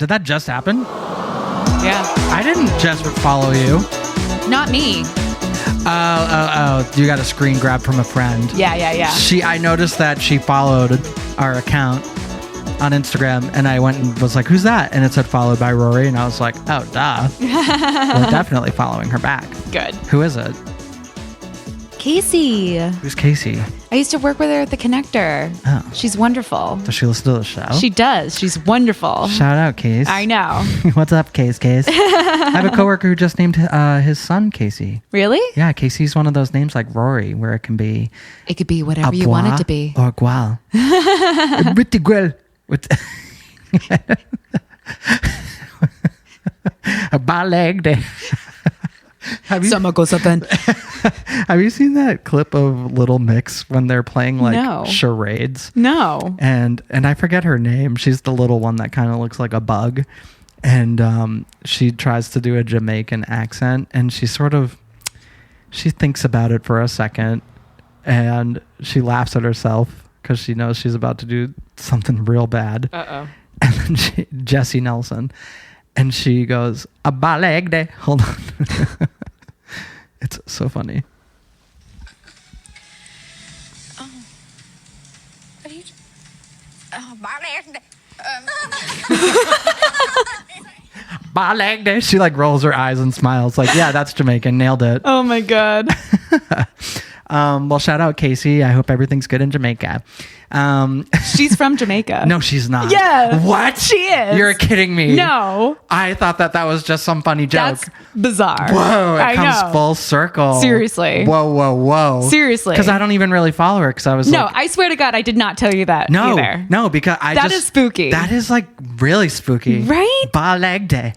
Did that just happen? Yeah. I didn't just follow you. Not me. Oh. You got a screen grab from a friend. Yeah. I noticed that she followed our account on Instagram, and I went and was like, who's that? And it said followed by Rory, and I was like, oh, duh. We're definitely following her back. Good. Who is it? Casey. Who's Casey? I used to work with her at the Connector. Oh. She's wonderful. Does she listen to the show? She does. She's wonderful. Shout out, Case. I know. What's up, Case? I have a coworker who just named his son Casey. Really? Yeah, Casey's one of those names like Rory, where it can be... It could be whatever you want it to be. Or Gual. Pretty Gual. A ballet day. Have you seen that clip of Little Mix when they're playing like charades? No. And I forget her name. She's the little one that kind of looks like a bug. And she tries to do a Jamaican accent, and she thinks about it for a second, and she laughs at herself because she knows she's about to do something real bad. Uh-oh. And then Jessie Nelson, and she goes, a ballet day. Hold on. It's so funny. Oh. What are you... Oh, ballet day. Ballet day. She like rolls her eyes and smiles like, yeah, that's Jamaican. Nailed it. Oh my God. Well, shout out Casey. I hope everything's good in Jamaica. She's from Jamaica. No, she's not. Yeah. What? She is. You're kidding me. No. I thought that was just some funny joke. That's bizarre. Whoa. It comes know. full circle. Seriously. Whoa. Seriously. Because I don't even really follow her because I was No, I swear to God, I did not tell you that either. No, because That is spooky. That is like really spooky. Right? Baleg day.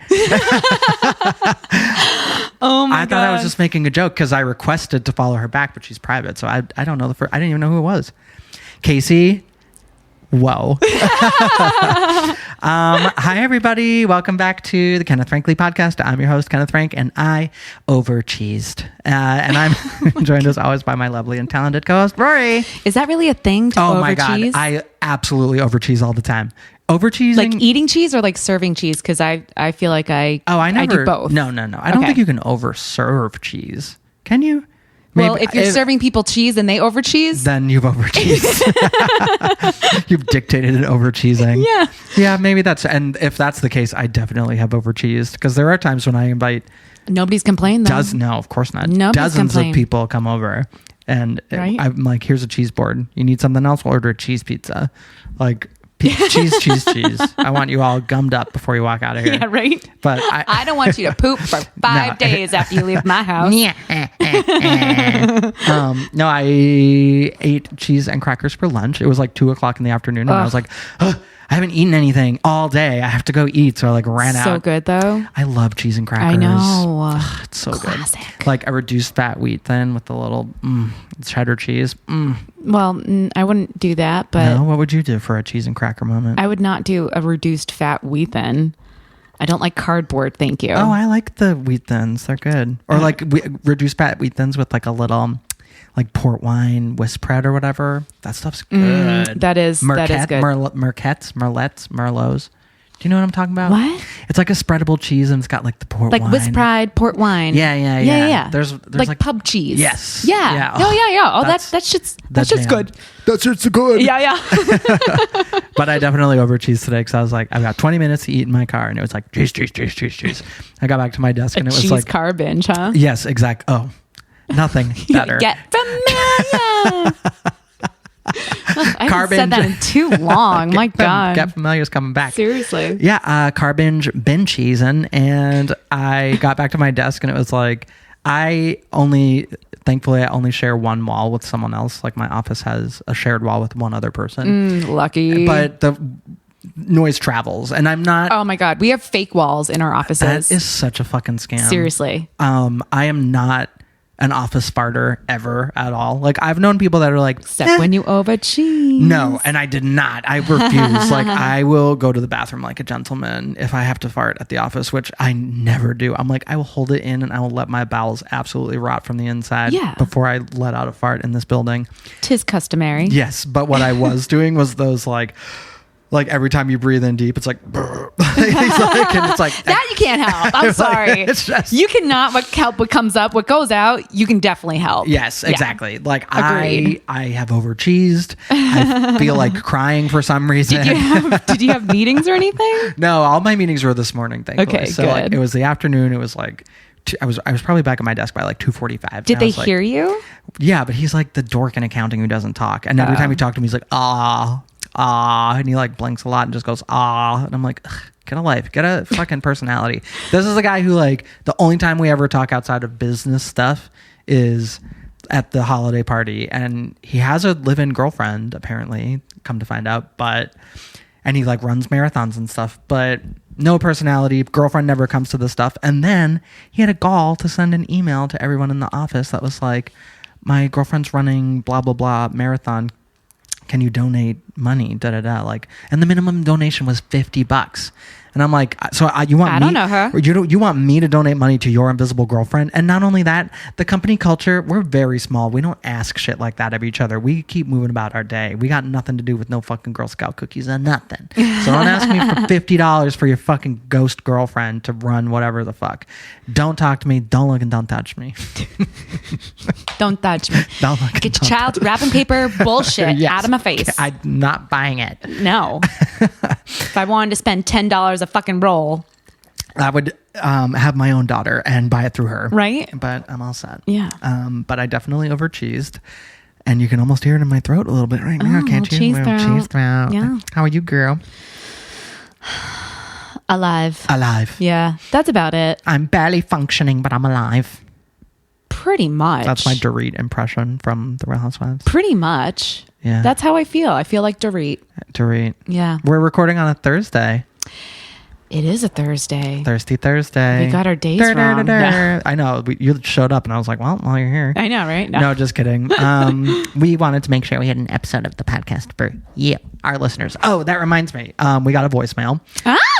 Oh my God. I thought I was just making a joke because I requested to follow her back, but she's private. So I don't know I didn't even know who it was. Casey. Whoa. Hi, everybody. Welcome back to the Kenneth Frankly podcast. I'm your host, Kenneth Frank, and I over-cheesed. And I'm joined as always by my lovely and talented co-host, Rory. Is that really a thing to Oh my over-cheese? God. I absolutely over-cheese all the time. Over-cheesing. Like eating cheese or like serving cheese? Because I feel like I do both. No. I don't think you can over-serve cheese. Can you? Well, if you're serving people cheese and they over cheese, then you've over cheesed. You've dictated an over cheesing. Yeah, maybe that's, and if that's the case, I definitely have over cheesed because there are times when I invite. Nobody's complained though. No, of course not. Nobody's Dozens complained. of people come over, and Right? I'm like, "Here's a cheese board. You need something else? We'll order a cheese pizza." Like. Cheese. I want you all gummed up before you walk out of here. Yeah, right. But I don't want you to poop for 5 days after you leave my house. No, I ate cheese and crackers for lunch. It was like 2:00 in the afternoon, and I was like, oh, I haven't eaten anything all day. I have to go eat. So I like ran out. So good though. I love cheese and crackers. I know. Ugh, it's so Classic. good. Like a reduced fat wheat thin with the little cheddar cheese. Well, I wouldn't do that, but No, what would you do for a cheese and cracker moment? I would not do a reduced fat wheat thin. I don't like cardboard, thank you. Oh, I like the wheat thins. They're good. Or like reduced fat wheat thins with like a little like port wine Whispret or whatever. That stuff's good. That is good. Merkts, Merlots. Do you know what I'm talking about? What? It's like a spreadable cheese and it's got like the port Like wine. Whispret, port wine. Yeah. There's like pub cheese. Yes. Yeah. Yeah. Oh yeah. Oh, That's that shit's jam. good. That shit's good. Yeah. But I definitely over cheese today because I was like, I've got 20 minutes to eat in my car, and it was like cheese. I got back to my desk and it was cheese like car binge, huh? Yes, exact. Oh, nothing better. Get familiar. I haven't said that in too long. My God. Get familiar is coming back. Seriously. Yeah, car binge cheesing, and I got back to my desk and it was like, thankfully I only share one wall with someone else. Like my office has a shared wall with one other person. Lucky. But the noise travels, and I'm not. Oh my God. We have fake walls in our offices. That is such a fucking scam. Seriously. I am not an office farter ever at all. Like I've known people that are like, Except when you over cheese. No, and I did not. I refuse. Like I will go to the bathroom like a gentleman if I have to fart at the office, which I never do. I'm like, I will hold it in and I will let my bowels absolutely rot from the inside before I let out a fart in this building. 'Tis customary. Yes, but what I was doing was those like Like every time you breathe in deep, it's like, and it's like that you can't help. I'm sorry. It's just, you cannot help what comes up. What goes out, you can definitely help. Yes, Yeah. exactly. Like Agreed. I have overcheesed. I feel like crying for some reason. Did you have meetings or anything? No, all my meetings were this morning. Thankfully. Okay, so like, good. it was the afternoon. It was like I was probably back at my desk by like 2:45. Did they hear you? Yeah, but he's like the dork in accounting who doesn't talk, and every time we talk to him, he's like and he like blinks a lot and just goes and I'm like, ugh, get a life, get a fucking personality. This is the guy who like the only time we ever talk outside of business stuff is at the holiday party, and he has a live-in girlfriend apparently, come to find out, and he like runs marathons and stuff, but no personality. Girlfriend never comes to the stuff. And then he had a gall to send an email to everyone in the office that was like, my girlfriend's running blah blah blah marathon, can you donate money, like, and the minimum donation was $50. And I'm like, so you want I don't know her. You want me to donate money to your invisible girlfriend? And not only that, the company culture, we're very small. We don't ask shit like that of each other. We keep moving about our day. We got nothing to do with no fucking Girl Scout cookies and nothing. So don't ask me for $50 for your fucking ghost girlfriend to run whatever the fuck. Don't talk to me. Don't look and don't touch me. Don't touch me. Don't look. Get your child's wrapping paper bullshit Yes. out of my face. I'm not buying it. No. If I wanted to spend $10 a fucking roll. I would have my own daughter and buy it through her. Right. But I'm all set. Yeah. But I definitely overcheesed. And you can almost hear it in my throat a little bit right now, can't you? cheese throat. Cheese throat. Yeah. How are you, girl? Alive. Yeah. That's about it. I'm barely functioning, but I'm alive. Pretty much. That's my Dorit impression from The Real Housewives. Pretty much. Yeah. That's how I feel. I feel like Dorit. Dorit. Yeah. We're recording on a Thursday. It is a Thursday. Thirsty Thursday. We got our days wrong. No. I know. You showed up and I was like, well, while you're here. I know, right? No, just kidding. We wanted to make sure we had an episode of the podcast for you, our listeners. Oh, that reminds me. We got a voicemail.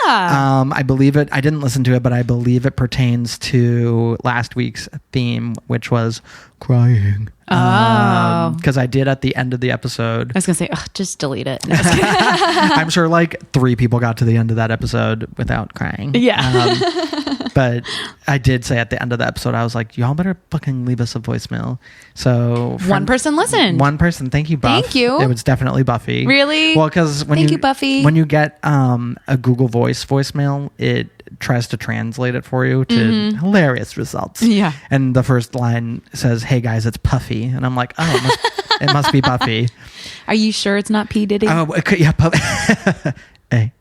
I believe it. I didn't listen to it, but I believe it pertains to last week's theme, which was crying. Because I did at the end of the episode. I was going to say, just delete it. No, I'm sure like 3 people got to the end of that episode without crying. Yeah. But I did say at the end of the episode, I was like, y'all better fucking leave us a voicemail. So one person listened. One person. Thank you, Buff. Thank you. It was definitely Buffy. Really? Well, because Thank you, Buffy. When you get a Google Voice voicemail, it tries to translate it for you to hilarious results. Yeah. And the first line says, "Hey guys, it's Puffy," and I'm like, oh, it must be Buffy. Are you sure it's not P Diddy? Oh, yeah, Puffy. Hey.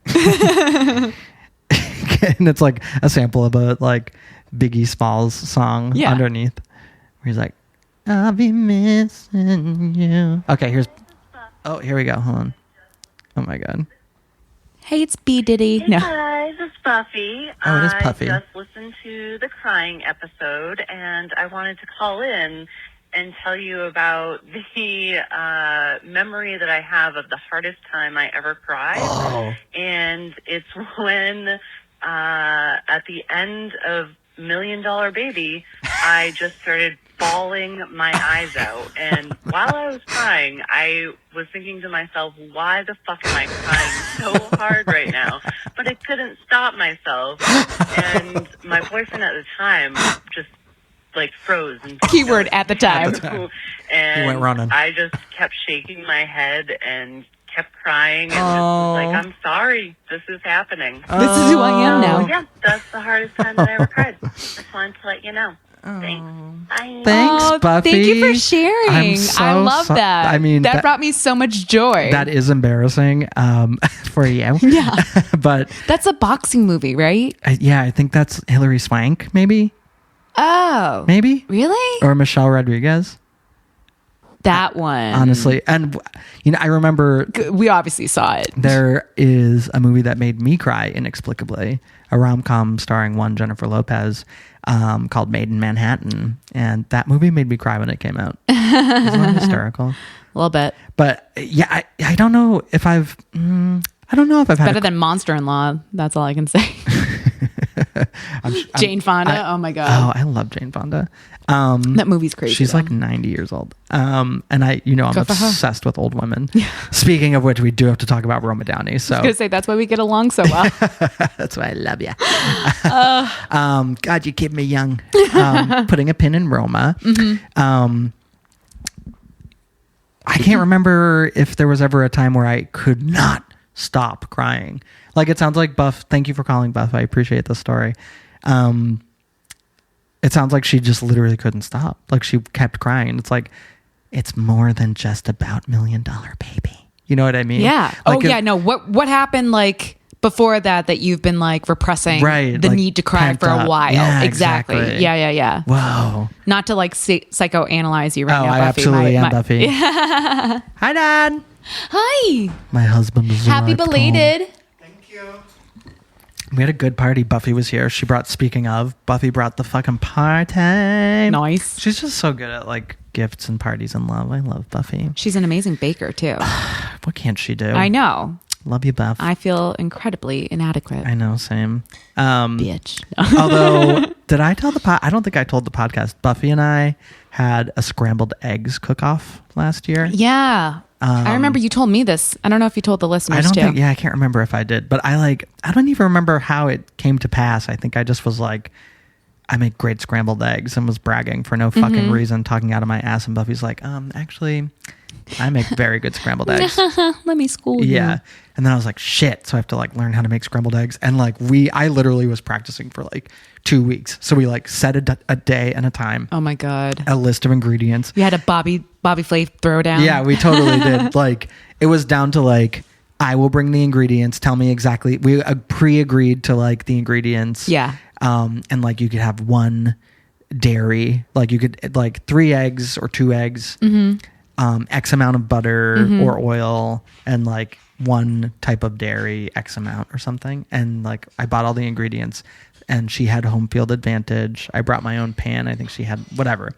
And it's like a sample of a like Biggie Smalls song underneath, where he's like, "I'll be missing you." Okay, here we go. Hold on. Oh my god. Hey, it's B Diddy. Hey No. guys, it's Buffy. Oh, it is Puffy. I just listened to the crying episode, and I wanted to call in and tell you about the memory that I have of the hardest time I ever cried. Oh. And it's when at the end of $1 Million Baby, I just started bawling my eyes out. And while I was crying, I was thinking to myself, why the fuck am I crying so hard right now? But I couldn't stop myself. And my boyfriend at the time just like froze. And Keyword at the time. And He went running. I just kept shaking my head and kept crying and just was like, I'm sorry, this is happening. This is who I am now. Yeah, that's the hardest time that I ever cried. Just wanted to let you know. Thanks. Bye. Thanks, Buffy. Thank you for sharing. I'm so I love that. I mean, that brought me so much joy. That is embarrassing for you. Yeah. But that's a boxing movie, right? I think that's Hilary Swank, maybe. Oh. Maybe? Really? Or Michelle Rodriguez. That one. Honestly. And, I remember... We obviously saw it. There is a movie that made me cry inexplicably. A rom-com starring one Jennifer Lopez called Made in Manhattan. And that movie made me cry when it came out. Isn't that hysterical? A little bit. But, yeah, I don't know if I've... I don't know if I've had... Better than Monster-in-Law. That's all I can say. Jane Fonda. Oh my God. Oh, I love Jane Fonda. That movie's crazy. She's though. like 90 years old. And I'm Go for her. obsessed with old women. Speaking of which, we do have to talk about Roma Downey. So I was going to say, that's why we get along so well. that's why I love you. God, you keep me young. Putting a pin in Roma. I can't remember if there was ever a time where I could not stop crying. Like, it sounds like Buff. Thank you for calling, Buff. I appreciate the story. It sounds like she just literally couldn't stop. Like, she kept crying. It's like, it's more than just about $1 Million Baby. You know what I mean? Yeah. Like, No. What happened like before that you've been like repressing the like, need to cry for a while? Yeah, exactly. Yeah. Whoa. Not to like psychoanalyze you right now, I Buffy. absolutely am, Buffy. Hi, Dad. Hi. My husband is Happy arrived home. belated. Thank you. We had a good party. Buffy was here. Buffy brought the fucking party. Nice. She's just so good at like gifts and parties and love. I love Buffy. She's an amazing baker too. What can't she do? I know. Love you, Buff. I feel incredibly inadequate. I know, same. Bitch. Although, did I tell I don't think I told the podcast. Buffy and I had a scrambled eggs cook-off last year. Yeah. I remember you told me this. I don't know if you told the listeners I don't too. think, I can't remember if I did, but I don't even remember how it came to pass. I think I just was like, I make great scrambled eggs and was bragging for no fucking reason, talking out of my ass. And Buffy's like, actually, I make very good scrambled eggs. Let me school you. Yeah. And then I was like, shit. So I have to like learn how to make scrambled eggs. And like I literally was practicing for like 2 weeks. So we like set a day and a time, Oh my God. a list of ingredients. You had a Bobby Flay throwdown. Yeah, we totally did. Like, it was down to like, I will bring the ingredients. Tell me exactly. We pre-agreed to like the ingredients. Yeah. And like you could have one dairy, like you could like 3 eggs or 2 eggs, X amount of butter or oil, and like 1 type of dairy, X amount or something. And like I bought all the ingredients, and she had home field advantage. I brought my own pan. I think she had whatever.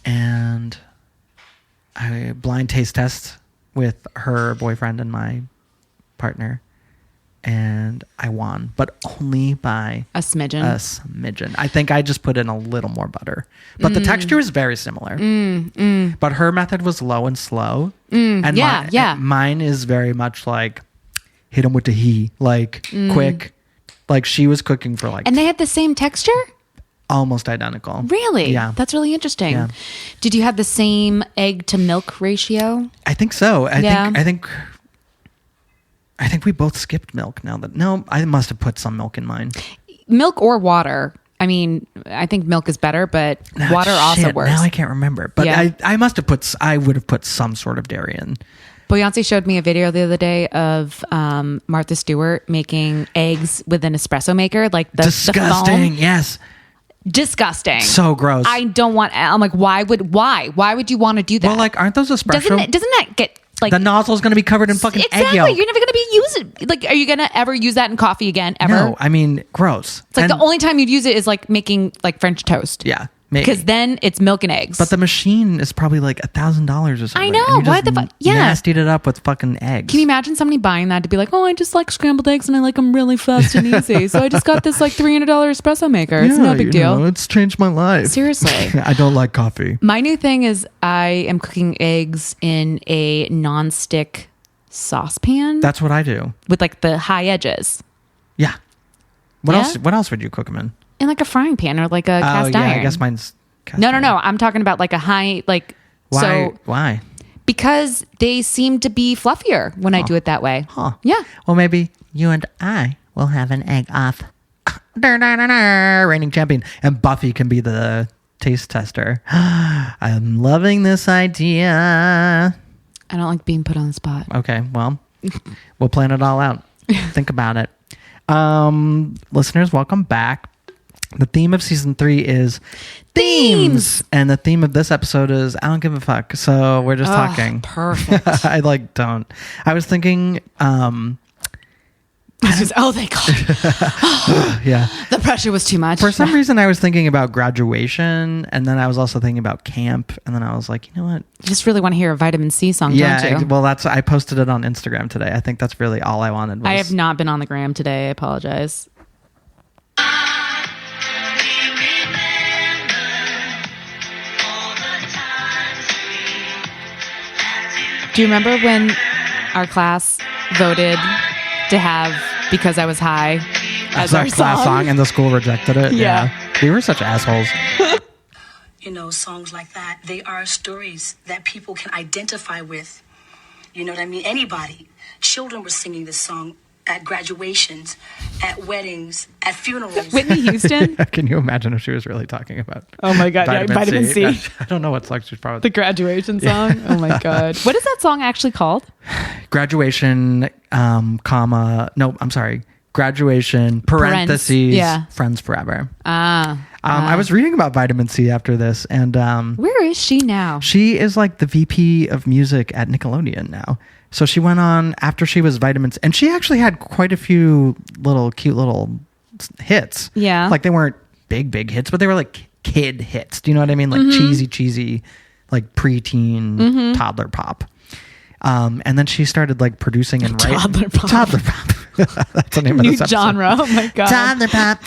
And I blind taste test with her boyfriend and my partner, and I won, but only by A smidgen. I think I just put in a little more butter, but the texture is very similar. But her method was low and slow, and mine is very much like hit them with the heat, like quick. Like she was cooking for like And they had the same texture? almost identical. Really? Yeah. That's really interesting. Yeah. Did you have the same egg to milk ratio? I think so. Yeah. I think we both skipped milk now that I must have put some milk in mine. Milk or water? I mean, I think milk is better, but water also works. Now I can't remember, but Yeah. I would have put some sort of dairy in. Beyonce showed me a video the other day of Martha Stewart making eggs with an espresso maker, like the Disgusting. foam. Yes. Disgusting. So gross. I don't want. I'm like, why would you want to do that? Well, like, aren't those espresso? doesn't that get like the nozzle's going to be covered in fucking egg exactly? yolk. You're never going to be using. Like, are you going to ever use that in coffee again? Ever? No, I mean, gross. It's like the only time you'd use it is like making like French toast. Yeah, maybe. Because then it's milk and eggs. But the machine is probably like $1,000 or something. I know. And you Why just the fuck? Yeah. nastied it up with fucking eggs. Can you imagine somebody buying that to be like, oh, I just like scrambled eggs and I like them really fast and easy. So I just got this like $300 espresso maker. It's no big deal. It's changed my life. Seriously. I don't like coffee. My new thing is I am cooking eggs in a non-stick saucepan That's what I do. with like the high edges Yeah. What Yeah? else? What else would you cook them in? in like a frying pan or like a cast yeah, iron. I guess mine's cast No. iron. I'm talking about like a high, like, Why? so Why? because they seem to be fluffier when I do it that way. Huh. Yeah. Well, maybe you and I will have an egg off. Reigning champion. And Buffy can be the taste tester. I'm loving this idea. I don't like being put on the spot. Okay, well, we'll plan it all out. Think about it. Listeners, welcome back. The theme of season 3 is themes. And the theme of this episode is I don't give a fuck. So we're just talking. Perfect. I don't. I was thinking, Oh, thank God. yeah. The pressure was too much. For some reason, I was thinking about graduation, and then I was also thinking about camp, and then I was like, you know what? You just really want to hear a Vitamin C song, Yeah, don't you? well, I posted it on Instagram today. I think that's really all I wanted. Was, I have not been on the gram today. I apologize. Do you remember when our class voted to have Because I Was High as our class song and the school rejected it? Yeah. We were such assholes. You know, songs like that, they are stories that people can identify with. You know what I mean? Anybody. Children were singing this song at graduations, at weddings, at funerals. Whitney Houston? Can you imagine if she was really talking about Oh my God, Vitamin C. I don't know what song she's probably... The graduation song? Oh my God. What is that song actually called? Graduation, graduation, parentheses, friends forever. I was reading about vitamin C after this, and where is she now? She is like the VP of music at Nickelodeon now. So she went on after she was vitamin C, and she actually had quite a few cute little hits. Yeah. Like they weren't big hits, but they were like kid hits. Do you know what I mean? Like cheesy, like preteen toddler pop. And then she started like producing and writing. Toddler pop. That's the name of this episode. New genre. Oh my God. Toddler pop.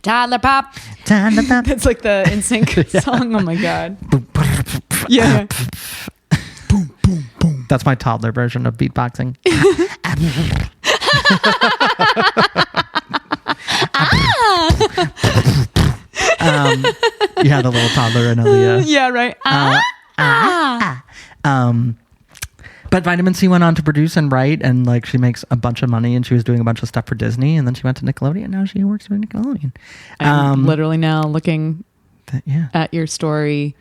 Toddler Pop. Toddler pop. That's like the NSYNC song. Oh my God. Yeah. Boom, boom, boom. That's my toddler version of beatboxing. Yeah, the little toddler and Aaliyah. Yeah, right. But Vitamin C went on to produce and write, and like she makes a bunch of money, and she was doing a bunch of stuff for Disney, and then she went to Nickelodeon. Now she works for Nickelodeon. I'm literally now looking at your story.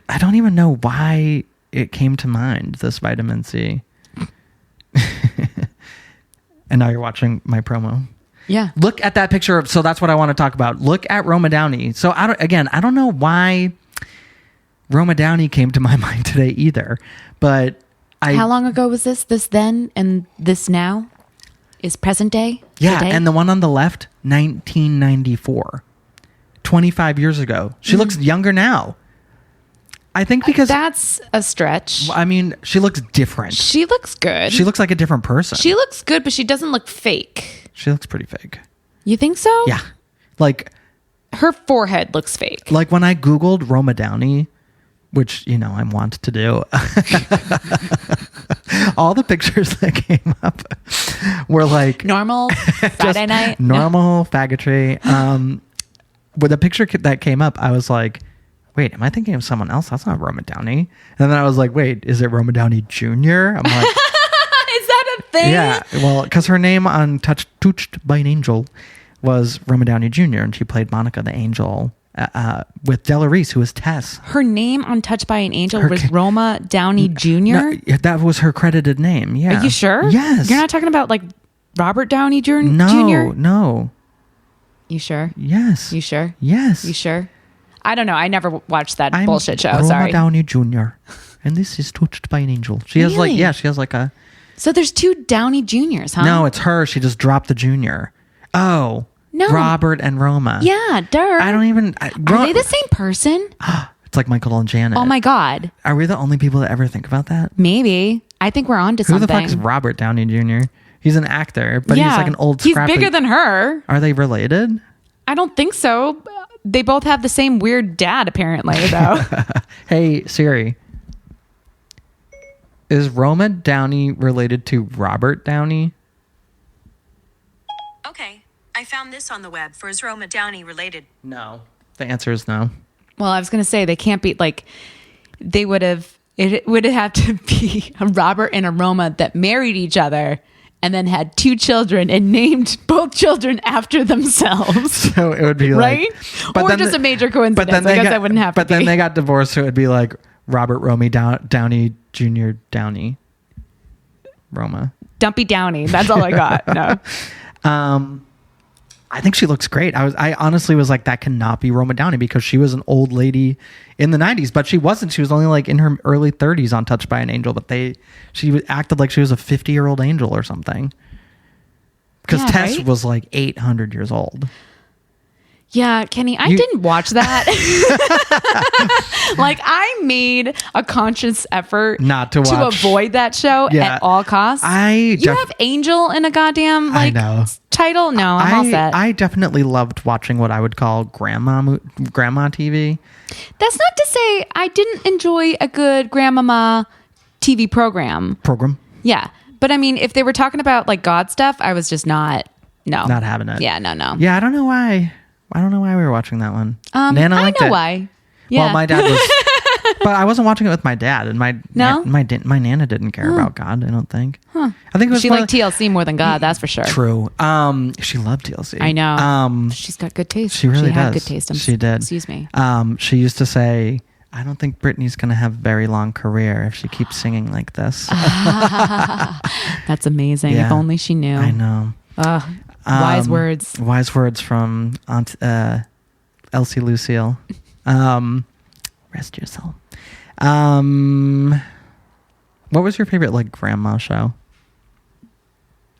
I don't even know why it came to mind, this Vitamin C. And now you're watching my promo. Yeah. Look at that picture. So that's what I want to talk about. Look at Roma Downey. So I don't know why Roma Downey came to my mind today either, but how long ago was this? This then and this now is present day? Yeah, today? and the one on the left, 1994. 25 years ago. She looks younger now. I think because... That's a stretch. I mean, she looks different. She looks good. She looks like a different person. She looks good, but she doesn't look fake. She looks pretty fake. You think so? Yeah. Like... Her forehead looks fake. Like when I Googled Roma Downey, which, you know, I want to do. All the pictures that came up were like... Normal Friday night. Normal faggotry. With the picture that came up, I was like... Wait, am I thinking of someone else? That's not Roma Downey. And then I was like, wait, is it Roma Downey Jr.? I'm like, is that a thing? Yeah, well, because her name on Touched by an Angel was Roma Downey Jr., and she played Monica the Angel with Della Reese, who was Tess. Her name on Touched by an Angel was Roma Downey Jr.? No, that was her credited name, yeah. Are you sure? Yes. You're not talking about like Robert Downey Jr.? No. You sure? Yes. You sure? Yes. You sure? I don't know. I never watched that bullshit show. Roma Sorry. Downey Jr. And this is Touched by an Angel. She has she has like a... So there's two Downey Juniors, huh? No, it's her. She just dropped the junior. Oh. No. Robert and Roma. Yeah, I don't even... Are they the same person? It's like Michael and Janet. Oh my God. Are we the only people that ever think about that? Maybe. I think we're on to something. Who the fuck is Robert Downey Jr.? He's an actor, but he's like an old scrappy... He's bigger than her. Are they related? I don't think so. They both have the same weird dad, apparently, though. Hey, Siri. Is Roma Downey related to Robert Downey? Okay. I found this on the web. Is Roma Downey related? No. The answer is no. Well, I was going to say they can't be like... They would have... It would have to be a Robert and a Roma that married each other and then had two children and named both children after themselves. So it would be right? Like... Or just a major coincidence. I guess that wouldn't happen. But then they got divorced, so it would be like Robert Downey Jr. Downey. Roma. Dumpy Downey. That's all I got. No. I think she looks great. I honestly was like, that cannot be Roma Downey because she was an old lady in the 90s, but she wasn't. She was only like in her early 30s on Touched by an Angel, but she acted like she was a 50-year-old angel or something. Because Tess was like 800 years old. Yeah, Kenny, I didn't watch that. Like, I made a conscious effort not to watch. To avoid that show at all costs. You have Angel in a goddamn like title, no, I'm all set. I definitely loved watching what I would call grandma TV. That's not to say I didn't enjoy a good grandmama TV program. Yeah. But I mean, if they were talking about like God stuff, I was just not having it. Yeah, no. Yeah, I don't know why. I don't know why we were watching that one. Nana liked I know it. why. Yeah. Well, my dad was, but I wasn't watching it with my dad, and my Nana didn't care about God. I don't think. I think it was she liked TLC more than God. That's for sure. True. She loved TLC. I know. She's got good taste. She really had does. good taste. She did. Excuse me. She used to say, I don't think Britney's going to have a very long career if she keeps singing like this. That's amazing. Yeah. If only she knew. I know. Wise words. Wise words from Aunt Elsie Lucille. Rest your soul. What was your favorite like grandma show?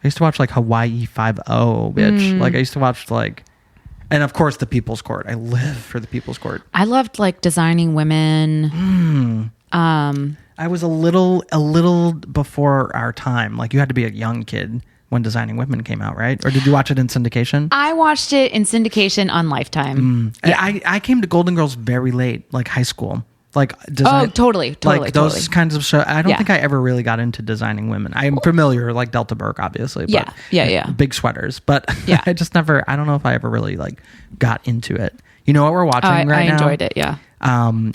I used to watch like Hawaii 5-0, bitch. Like I used to watch like, and of course the People's Court. I live for the People's Court. I loved like Designing Women. I was a little before our time. Like you had to be a young kid when Designing Women came out, right? Or did you watch it in syndication? I watched it in syndication on Lifetime. Yeah. I came to Golden Girls very late, like high school. Like totally. Like those kinds of shows. I don't think I ever really got into Designing Women. I'm familiar, like Delta Burke, obviously. But Yeah. Big sweaters, but Yeah. I just never. I don't know if I ever really like got into it. You know what we're watching right now? I enjoyed it. Yeah.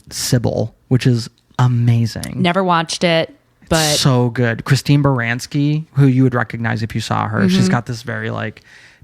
Sybil, which is amazing. Never watched it, but so good. Christine Baranski, who you would recognize if you saw her. She's got this very like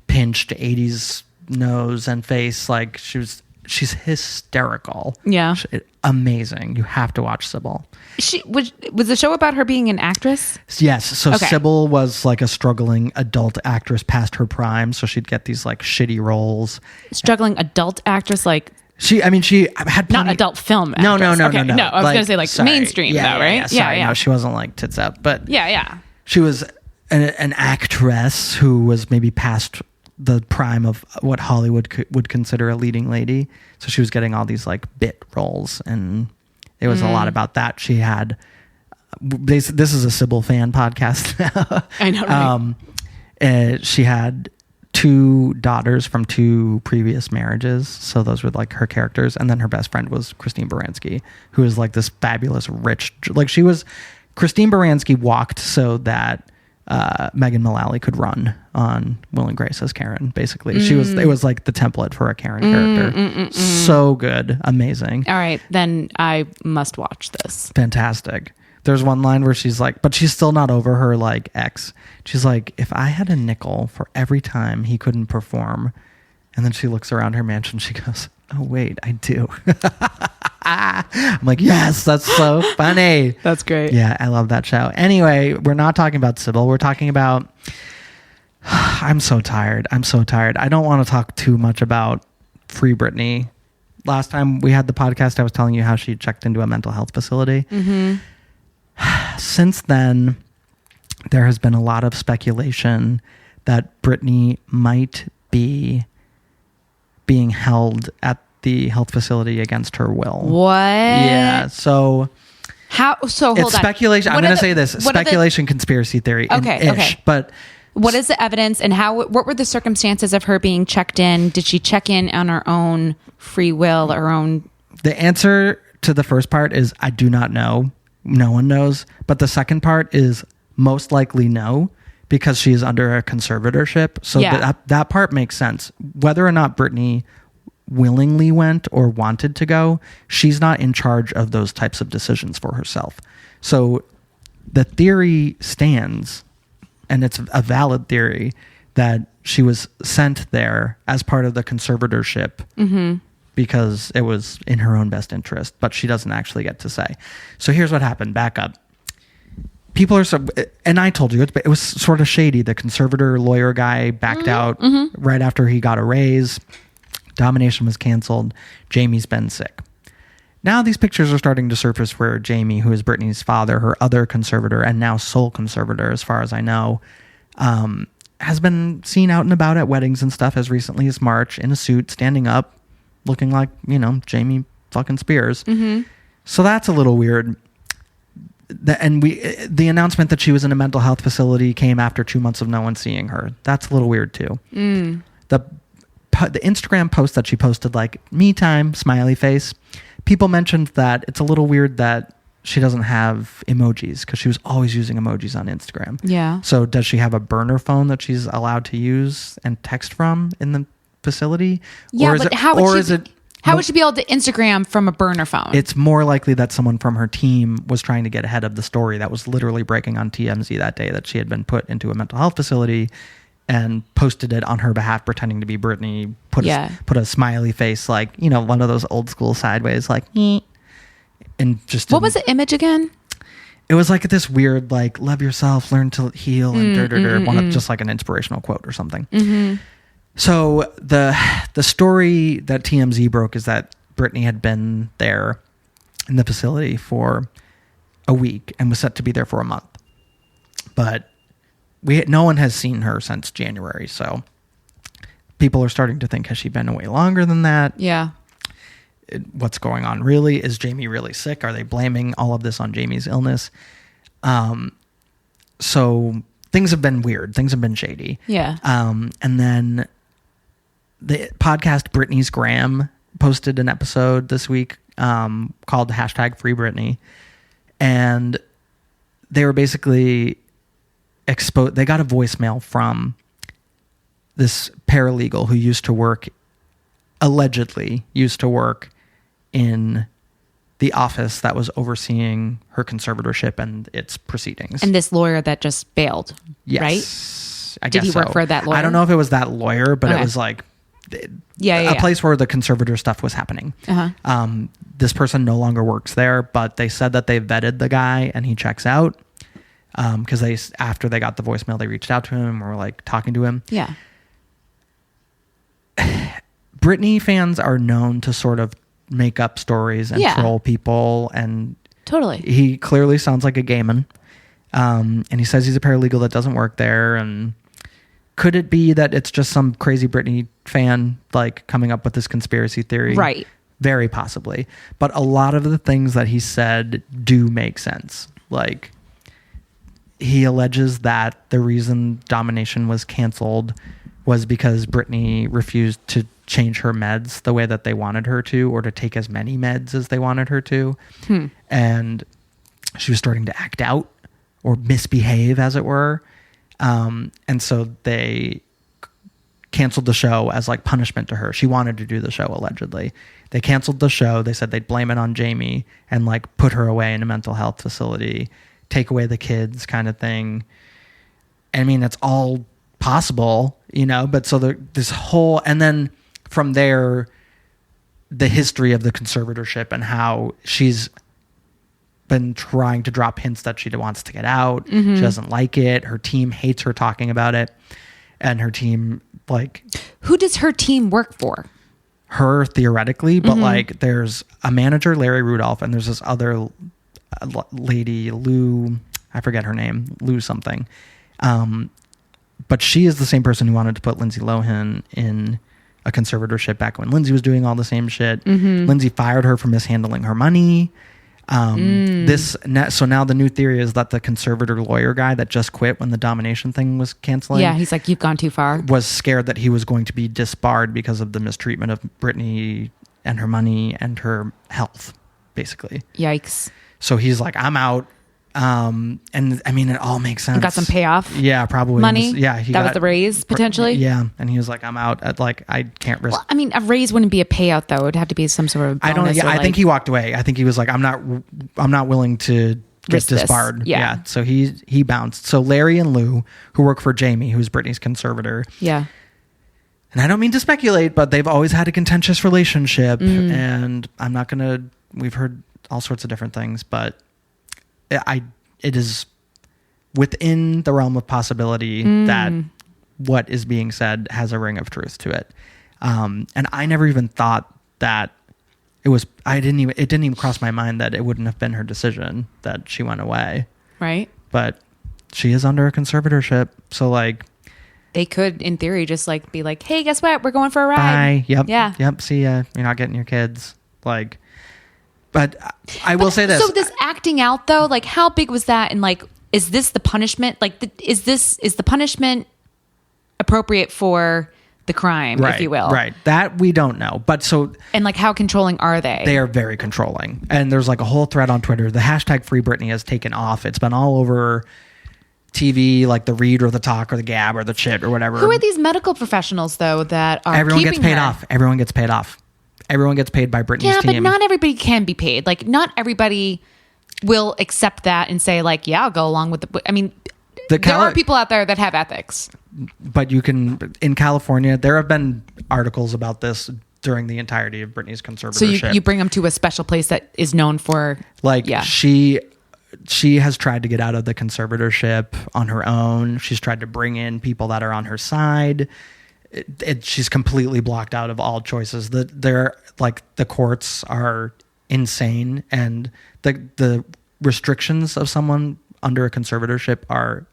pinched 80s nose and face. Like she's hysterical. Yeah. Amazing. You have to watch Sybil. she was the show about her being an actress? Yes. So Okay. Sybil was like a struggling adult actress past her prime. So she'd get these like shitty roles. Struggling adult actress, like She had plenty, not adult film actress. No. Okay, no, I was gonna say like sorry. mainstream though, right? Sorry, no, she wasn't like tits out, but Yeah. she was an actress who was maybe past the prime of what Hollywood would consider a leading lady. So she was getting all these like bit roles, and it was a lot about that. She had this is a Sybil fan podcast now. I know, right? She had 2 daughters from 2 previous marriages. So those were like her characters. And then her best friend was Christine Baranski, who is like this fabulous, rich, like Christine Baranski walked so that Megan Mullally could run on Will and Grace as Karen. Basically, it was like the template for a Karen character. So good, amazing. All right, then I must watch this. Fantastic. There's one line where she's like, but she's still not over her like ex. She's like, if I had a nickel for every time he couldn't perform, and then she looks around her mansion, she goes, oh wait, I do. I'm like, yes, that's so funny. That's great. Yeah, I love that show. Anyway, we're not talking about Sybil. We're talking about I'm so tired. I don't want to talk too much about Free Britney. Last time we had the podcast, I was telling you how she checked into a mental health facility. Since then, there has been a lot of speculation that Britney might be being held at the health facility against her will. What? Yeah. So how? So hold it's on. speculation. I'm going to say this: speculation, conspiracy theory. Okay. But what is the evidence, and what were the circumstances of her being checked in? Did she check in on her own free will, her own? The answer to the first part is I do not know. No one knows. But the second part is most likely no, because she is under a conservatorship. So that part makes sense. Whether or not Britney willingly went or wanted to go, she's not in charge of those types of decisions for herself. So the theory stands, and it's a valid theory, that she was sent there as part of the conservatorship because it was in her own best interest, but she doesn't actually get to say. So here's what happened. Back up. People are and I told you it was sort of shady. The conservator lawyer guy backed out right after he got a raise. Domination was canceled. Jamie's been sick. Now these pictures are starting to surface where Jamie, who is Britney's father, her other conservator and now sole conservator, as far as I know, has been seen out and about at weddings and stuff as recently as March in a suit, standing up, looking like, Jamie fucking Spears. So that's a little weird. the announcement that she was in a mental health facility came after 2 months of no one seeing her. That's a little weird too. The Instagram post that she posted, like, me time, smiley face, people mentioned that it's a little weird that she doesn't have emojis because she was always using emojis on Instagram. Yeah. So does she have a burner phone that she's allowed to use and text from in the facility? Yeah, or is but it, how or would is she, it how would she be able to Instagram from a burner phone? it's more likely that someone from her team was trying to get ahead of the story that was literally breaking on TMZ that day, that she had been put into a mental health facility, and posted it on her behalf, pretending to be Britney, put a smiley face, like, you know, one of those old school sideways, like, and just what was the image again? It was like this weird, like, love yourself, learn to heal, and just like an inspirational quote or something. So the story that TMZ broke is that Britney had been there in the facility for a week and was set to be there for a month, but no one has seen her since January. So people are starting to think, has she been away longer than that? Yeah. What's going on really? Is Jamie really sick? Are they blaming all of this on Jamie's illness? So things have been weird. Things have been shady. Yeah. And then the podcast Britney's Gram posted an episode this week called #FreeBritney. And they were basically they got a voicemail from this paralegal who allegedly used to work in the office that was overseeing her conservatorship and its proceedings. And this lawyer that just bailed, yes, right? I Did guess he work so. for that lawyer? I don't know if it was that lawyer, but Okay. it was like a place where the conservator stuff was happening. This person no longer works there, but they said that they vetted the guy and he checks out. Because after they got the voicemail, they reached out to him or were like talking to him. Yeah. Britney fans are known to sort of make up stories and troll people, and totally. he clearly sounds like a gay man. And he says he's a paralegal that doesn't work there. And could it be that it's just some crazy Britney fan like coming up with this conspiracy theory? Right. Very possibly. But a lot of the things that he said do make sense. Like, he alleges that the reason Domination was canceled was because Britney refused to change her meds the way that they wanted her to, or to take as many meds as they wanted her to. And she was starting to act out or misbehave, as it were. And so they canceled the show as like punishment to her. She wanted to do the show, allegedly. They canceled the show. They said they'd blame it on Jamie and like put her away in a mental health facility, take away the kids, kind of thing. I mean, it's all possible, you know, but so this whole, and then from there, the history of the conservatorship and how she's been trying to drop hints that she wants to get out. She doesn't like it. Her team hates her talking about it. And her team, like... Who does her team work for? Her, theoretically, but like there's a manager, Larry Rudolph, and there's this other lady, Lou, I forget her name, Lou something. But she is the same person who wanted to put Lindsay Lohan in a conservatorship back when Lindsay was doing all the same shit. Lindsay fired her for mishandling her money. So now the new theory is that the conservator lawyer guy that just quit when the Domination thing was canceling. Yeah, he's like, you've gone too far. Was scared that he was going to be disbarred because of the mistreatment of Britney and her money and her health, basically. Yikes. So he's like, I'm out. And I mean, it all makes sense. You got some payoff? Yeah, probably. Money? That was the raise, potentially? Yeah. And he was like, I'm out. I can't risk. Well, I mean, a raise wouldn't be a payout, though. It would have to be some sort of bonus. I think he walked away. I think he was like, I'm not willing to get risk this. disbarred. Yeah. So he bounced. So Larry and Lou, who work for Jamie, who's Britney's conservator. Yeah. And I don't mean to speculate, but they've always had a contentious relationship. And I'm not going to, we've heard all sorts of different things, but it is within the realm of possibility that what is being said has a ring of truth to it. And I never even thought that it didn't even cross my mind that it wouldn't have been her decision that she went away. Right. But she is under a conservatorship. So like, they could, in theory, just like be like, hey, guess what? We're going for a ride. bye. Yep. Yeah. Yep. See ya. You're not getting your kids. Like, But I will say this. So this acting out though, like how big was that? And like, is this the punishment? Like, is the punishment appropriate for the crime, right, if you will? Right. That we don't know. But so. And like, how controlling are they? They are very controlling. And there's like a whole thread on Twitter. The hashtag Free Britney has taken off. It's been all over TV, like the Read or the Talk or the Gab or the Chit or whatever. Who are these medical professionals though that are Everyone gets keeping paid her? off. Everyone gets paid off. Everyone gets paid by Britney's Yeah, team. but not everybody can be paid. Like, not everybody will accept that and say, like, yeah, I'll go along with the. I mean, there are people out there that have ethics. But you can, in California, there have been articles about this during the entirety of Britney's conservatorship. So you bring them to a special place that is known for, like, yeah. She has tried to get out of the conservatorship on her own. She's tried to bring in people that are on her side. She's completely blocked out of all choices. The courts are insane, and the restrictions of someone under a conservatorship are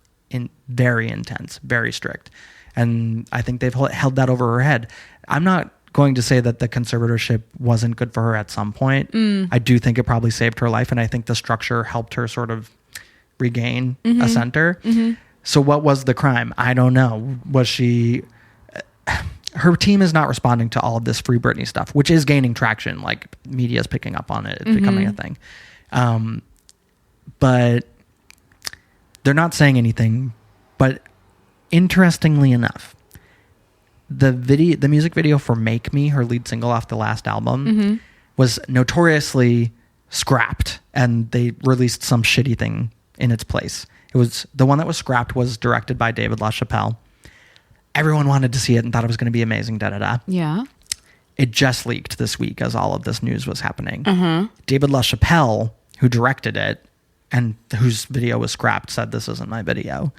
very intense, very strict, and I think they've held that over her head. I'm not going to say that the conservatorship wasn't good for her at some point. I do think it probably saved her life, and I think the structure helped her sort of regain a center. So what was the crime? I don't know. Was she... Her team is not responding to all of this Free Britney stuff, which is gaining traction. Like, media is picking up on it. It's becoming a thing. But they're not saying anything. But interestingly enough, the music video for Make Me, her lead single off the last album, was notoriously scrapped, and they released some shitty thing in its place. It was the one that was scrapped was directed by David LaChapelle. Everyone wanted to see it and thought it was going to be amazing. Yeah. It just leaked this week as all of this news was happening. David LaChapelle, who directed it and whose video was scrapped, said, "This isn't my video."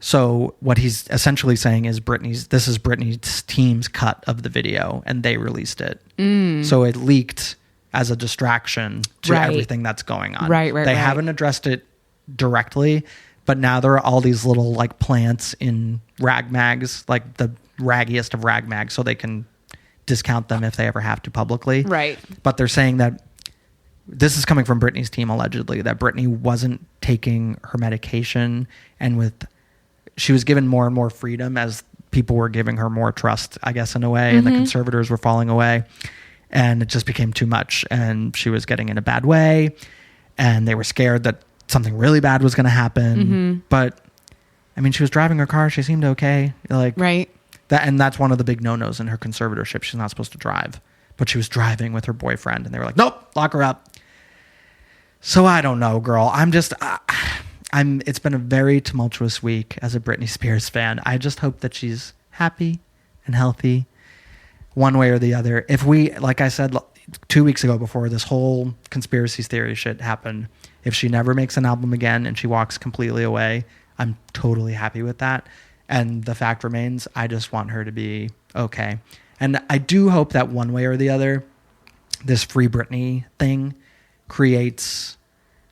So what he's essentially saying is this is Britney's team's cut of the video, and they released it. So it leaked as a distraction to everything that's going on. They haven't addressed it directly, but now there are all these little like plants in rag mags, like the raggiest of rag mags, so they can discount them if they ever have to publicly. Right. But they're saying that this is coming from Britney's team, allegedly, that Britney wasn't taking her medication, and she was given more and more freedom as people were giving her more trust, I guess, in a way, and the conservators were falling away, and it just became too much, and she was getting in a bad way, and they were scared that something really bad was going to happen. But I mean, she was driving her car. She seemed okay. Like, right. And that's one of the big no-nos in her conservatorship. She's not supposed to drive, but she was driving with her boyfriend, and they were like, "Nope, lock her up." So I don't know, girl. It's been a very tumultuous week as a Britney Spears fan. I just hope that she's happy and healthy one way or the other. If we, like I said 2 weeks ago before this whole conspiracy theory shit happened, if she never makes an album again and she walks completely away, I'm totally happy with that. And the fact remains, I just want her to be okay. And I do hope that one way or the other, this Free Britney thing creates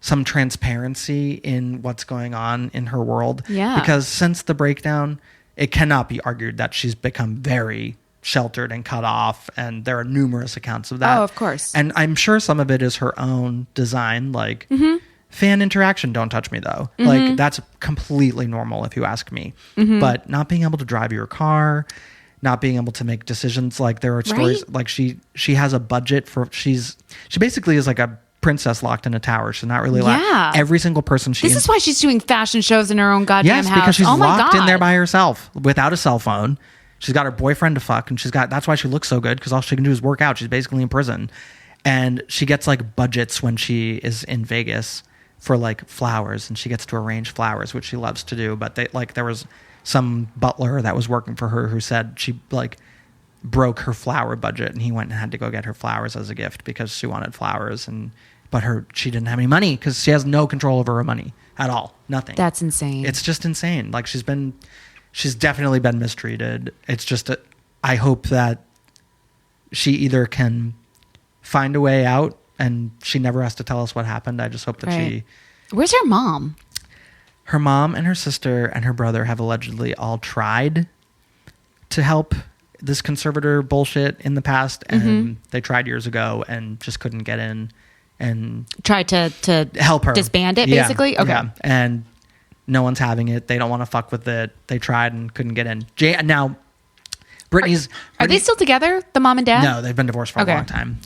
some transparency in what's going on in her world. Yeah. Because since the breakdown, it cannot be argued that she's become very sheltered and cut off, and there are numerous accounts of that. Oh, of course. And I'm sure some of it is her own design, like fan interaction, don't touch me though. Like, that's completely normal if you ask me. But not being able to drive your car, not being able to make decisions, like there are stories like she has a budget for she basically is like a princess locked in a tower. She's not really allowed. Every single person This is why she's doing fashion shows in her own goddamn house. Because she's oh my locked God. in there by herself without a cell phone. She's got her boyfriend to fuck, and that's why she looks so good, because all she can do is work out. She's basically in prison. And she gets like budgets when she is in Vegas for like flowers, and she gets to arrange flowers, which she loves to do. But there was some butler that was working for her who said she like broke her flower budget, and he went and had to go get her flowers as a gift because she wanted flowers, but she didn't have any money because she has no control over her money at all. Nothing. That's insane. It's just insane. Like, she's definitely been mistreated. It's just I hope that she either can find a way out and she never has to tell us what happened. I just hope that Where's her mom? Her mom and her sister and her brother have allegedly all tried to help this conservator bullshit in the past, and they tried years ago and just couldn't get in and Tried to help her disband it, basically? Okay. Yeah. And no one's having it. They don't want to fuck with it. They tried and couldn't get in. Now, Are they still together, the mom and dad? No, they've been divorced for a long time.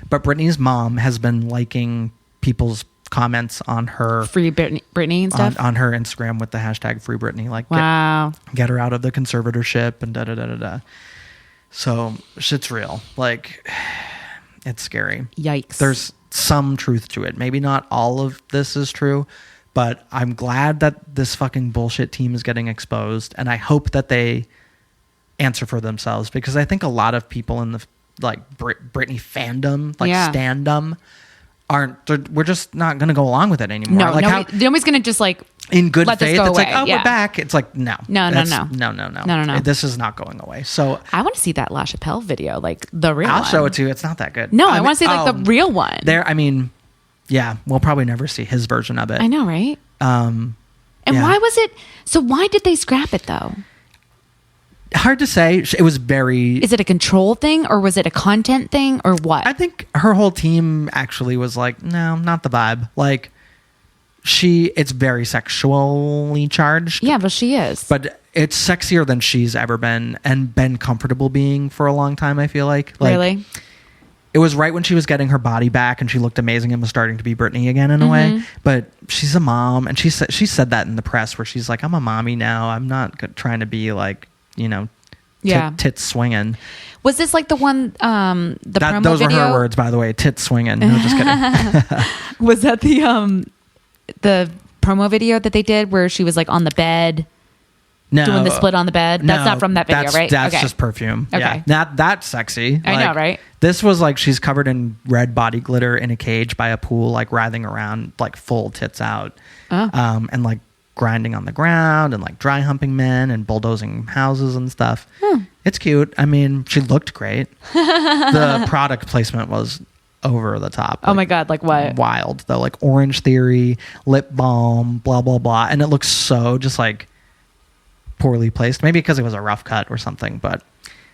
But Britney's mom has been liking people's comments on her Free Britney and stuff? on her Instagram with the hashtag Free Britney, like wow. get her out of the conservatorship and da da da da da. So shit's real. Like, it's scary. Yikes. There's some truth to it. Maybe not all of this is true, but I'm glad that this fucking bullshit team is getting exposed, and I hope that they answer for themselves, because I think a lot of people in the like Britney fandom, like standum, we're just not going to go along with it anymore. No, like nobody's going to just like in good let faith. This go it's away. like, oh, we're back. It's like no. No. This is not going away. So I want to see that La Chappelle video, like the real. I'll one. show it to you. It's not that good. No, I want to see like the real one. Yeah, we'll probably never see his version of it. I know, right? And why was it? So why did they scrap it though? Hard to say. It was very... Is it a control thing, or was it a content thing, or what? I think her whole team actually was like, no, not the vibe. Like, it's very sexually charged. Yeah, but she is. But it's sexier than she's ever been and been comfortable being for a long time, I feel like. Really? It was right when she was getting her body back and she looked amazing and was starting to be Britney again in a way. But she's a mom, and she said that in the press, where she's like, I'm a mommy now. I'm not trying to be like, tits swinging. Was this like the one, promo those video? were her words, by the way. Tits swinging. No, just kidding. Was that the promo video that they did where she was like on the bed? No, doing the split on the bed. That's not from that video, right? That's just perfume. Okay, yeah, that's sexy. I know, right? This was like she's covered in red body glitter in a cage by a pool, like writhing around, like full tits out, and like grinding on the ground and like dry humping men and bulldozing houses and stuff. It's cute. I mean, she looked great. The product placement was over the top. Oh my God, like what? Wild though, like Orange Theory, lip balm, blah blah blah, and it looks so just like poorly placed. Maybe because it was a rough cut or something, but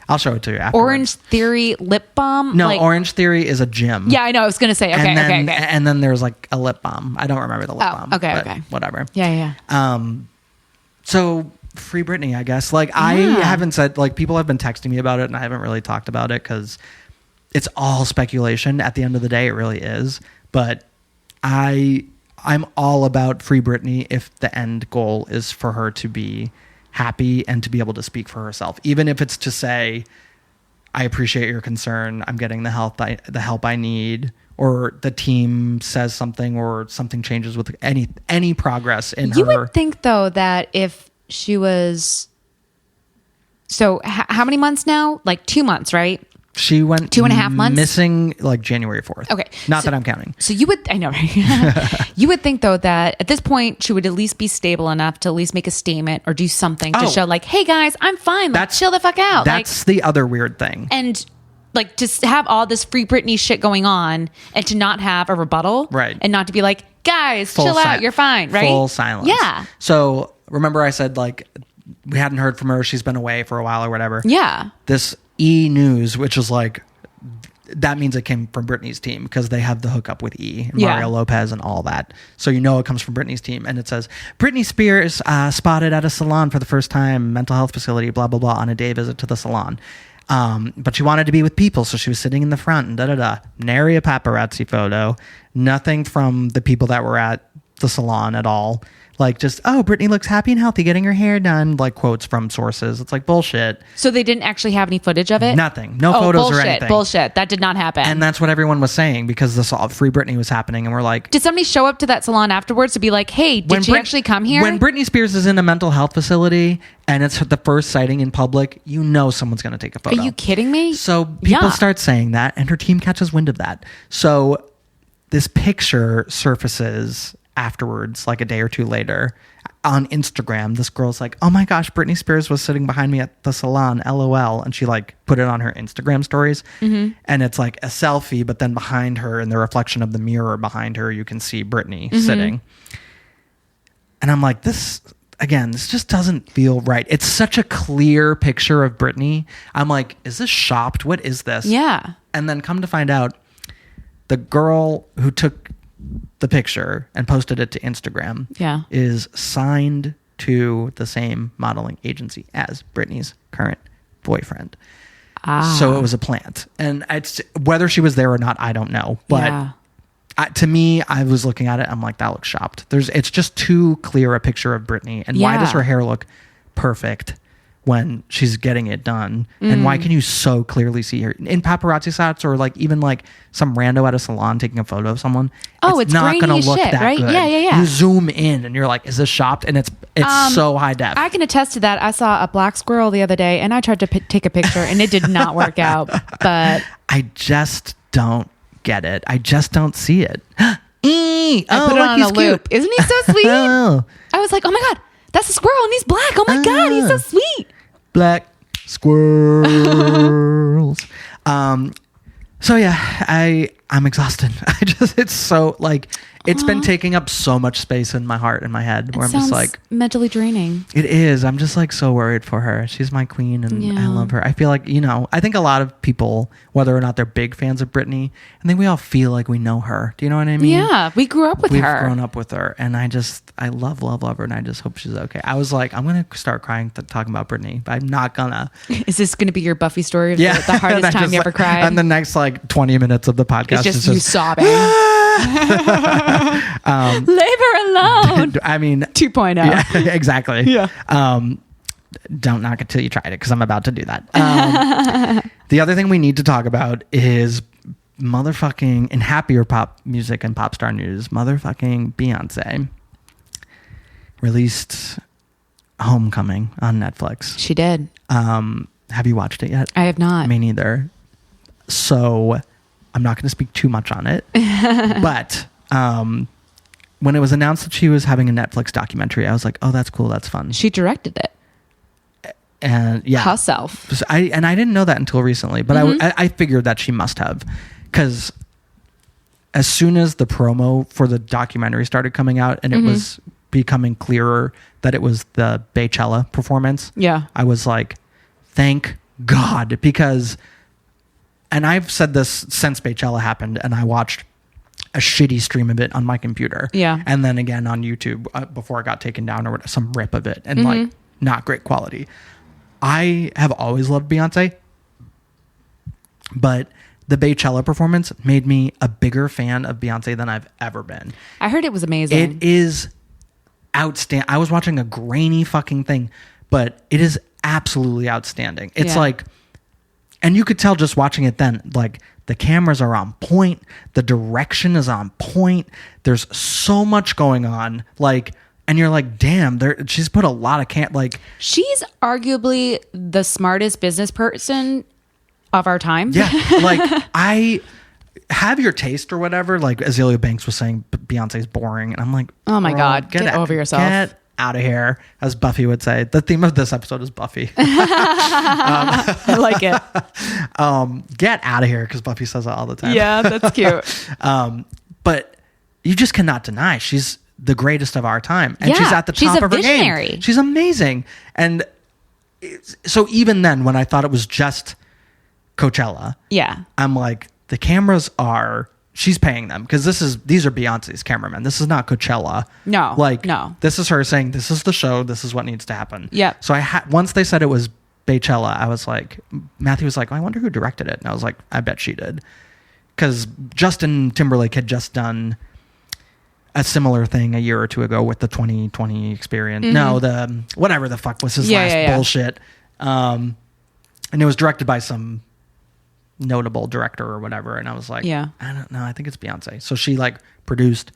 I'll show it to you afterwards. Orange Theory lip balm? No, Orange Theory is a gym. Yeah, I know. I was going to say, okay. And then there's like a lip balm. I don't remember the lip balm. Okay. Whatever. Yeah. So Free Britney, I guess. Like, I haven't said, like, people have been texting me about it, and I haven't really talked about it because it's all speculation. At the end of the day, it really is. But I'm all about Free Britney if the end goal is for her to be happy and to be able to speak for herself, even if it's to say, I appreciate your concern, I'm getting the help I need, or the team says something, or something changes with any progress in her. You would think though that if she was how many months now? Like 2 months, right? She went 2.5 months missing like January 4th. Okay. Not that I'm counting. So I know, right? You would think though that at this point she would at least be stable enough to at least make a statement or do something to show like, hey guys, I'm fine. Like, chill the fuck out. That's the other weird thing. And like to have all this Free Britney shit going on and to not have a rebuttal. Right. And not to be like, guys, chill out. You're fine. Right. Full silence. Yeah. So remember I said like, we hadn't heard from her. She's been away for a while or whatever. Yeah. This E! News, which is like, that means it came from Britney's team because they have the hookup with E! and Mario Lopez and all that. So you know it comes from Britney's team. And it says, Britney Spears spotted at a salon for the first time, mental health facility, blah, blah, blah, on a day visit to the salon. But she wanted to be with people, so she was sitting in the front and da-da-da. Nary a paparazzi photo. Nothing from the people that were at the salon at all. Like just, oh, Britney looks happy and healthy getting her hair done. Like quotes from sources. It's like bullshit. So they didn't actually have any footage of it? Nothing. No photos or anything. Bullshit. That did not happen. And that's what everyone was saying because this all Free Britney was happening. And we're like... Did somebody show up to that salon afterwards to be like, hey, did she actually come here? When Britney Spears is in a mental health facility and it's the first sighting in public, you know someone's going to take a photo. Are you kidding me? So people start saying that and her team catches wind of that. So this picture surfaces afterwards, like a day or two later, on Instagram. This girl's like, oh my gosh, Britney Spears was sitting behind me at the salon, LOL. And she like put it on her Instagram stories. And it's like a selfie, but then behind her, in the reflection of the mirror behind her, you can see Britney sitting. And I'm like, this just doesn't feel right. It's such a clear picture of Britney. I'm like, is this shopped? What is this? Yeah. And then come to find out, the girl who took the picture and posted it to Instagram is signed to the same modeling agency as Britney's current boyfriend. So it was a plant. And it's whether she was there or not, I don't know. But to me, I was looking at it. I'm like, that looks shopped. It's just too clear a picture of Britney. And why does her hair look perfect when she's getting it done? And why can you so clearly see her in paparazzi shots, or like even like some rando at a salon taking a photo of someone? It's not going to look shit, that right? good. Yeah. You zoom in and you're like, is this shopped? And it's so high def. I can attest to that. I saw a black squirrel the other day, and I tried to take a picture, and it did not work out. But I just don't get it. I just don't see it. I put it on a loop. Isn't he so sweet? I was like, oh my God, that's a squirrel and he's black. Oh my God, he's so sweet. Black squirrels. So yeah, I'm exhausted. It's so like, it's been taking up so much space in my heart and my head where I'm just like mentally draining. It is. I'm just like so worried for her. She's my queen and I love her. I feel like, I think a lot of people, whether or not they're big fans of Britney, I think we all feel like we know her. Do you know what I mean? Yeah. We grew up with her. We've grown up with her. And I love her. And I just hope she's okay. I was like, I'm going to start crying talking about Britney, but I'm not gonna. Is this going to be your Buffy story of the hardest time you ever cried? And the next like 20 minutes of the podcast it's just you sobbing. Leave her alone. I mean 2.0. Yeah, exactly. Yeah. Don't knock it till you try it, because I'm about to do that. The other thing we need to talk about is motherfucking, in happier pop music and pop star news, motherfucking Beyonce released Homecoming on Netflix. She did. Have you watched it yet? I have not. Me neither. So I'm not going to speak too much on it. But when it was announced that she was having a Netflix documentary, I was like, oh, that's cool. That's fun. She directed it. And herself. I didn't know that until recently, but I figured that she must have, because as soon as the promo for the documentary started coming out and it was becoming clearer that it was the Beychella performance, I was like, thank God, because, and I've said this since Beychella happened, and I watched a shitty stream of it on my computer, and then again on YouTube before it got taken down, or some rip of it, and like not great quality. I have always loved Beyonce, but the Beychella performance made me a bigger fan of Beyonce than I've ever been. I heard it was amazing. It is outstanding. I was watching a grainy fucking thing, but it is absolutely outstanding. It's like, and you could tell just watching it then, like the cameras are on point, the direction is on point. There's so much going on, like, and you're like, damn, she's put a lot of she's arguably the smartest business person of our time. Yeah, like I have your taste or whatever. Like Azealia Banks was saying, Beyonce's boring, and I'm like, oh my God, get over yourself. Get out of here, as Buffy would say. The theme of this episode is Buffy. I like it. Get out of here, because Buffy says that all the time. Yeah, that's cute. But you just cannot deny she's the greatest of our time, and she's at the top of her game. She's amazing. And so even then, when I thought it was just Coachella, I'm like, the cameras she's paying them, because these are Beyonce's cameramen. This is not Coachella. No. This is her saying, this is the show, this is what needs to happen. Yeah. So once they said it was Beychella, I was like, Matthew was like, I wonder who directed it. And I was like, I bet she did, because Justin Timberlake had just done a similar thing a year or two ago with the 2020 experience. No, the whatever the fuck was his last bullshit. And it was directed by some notable director or whatever. And I was like, I don't know. I think it's Beyonce. So she like produced,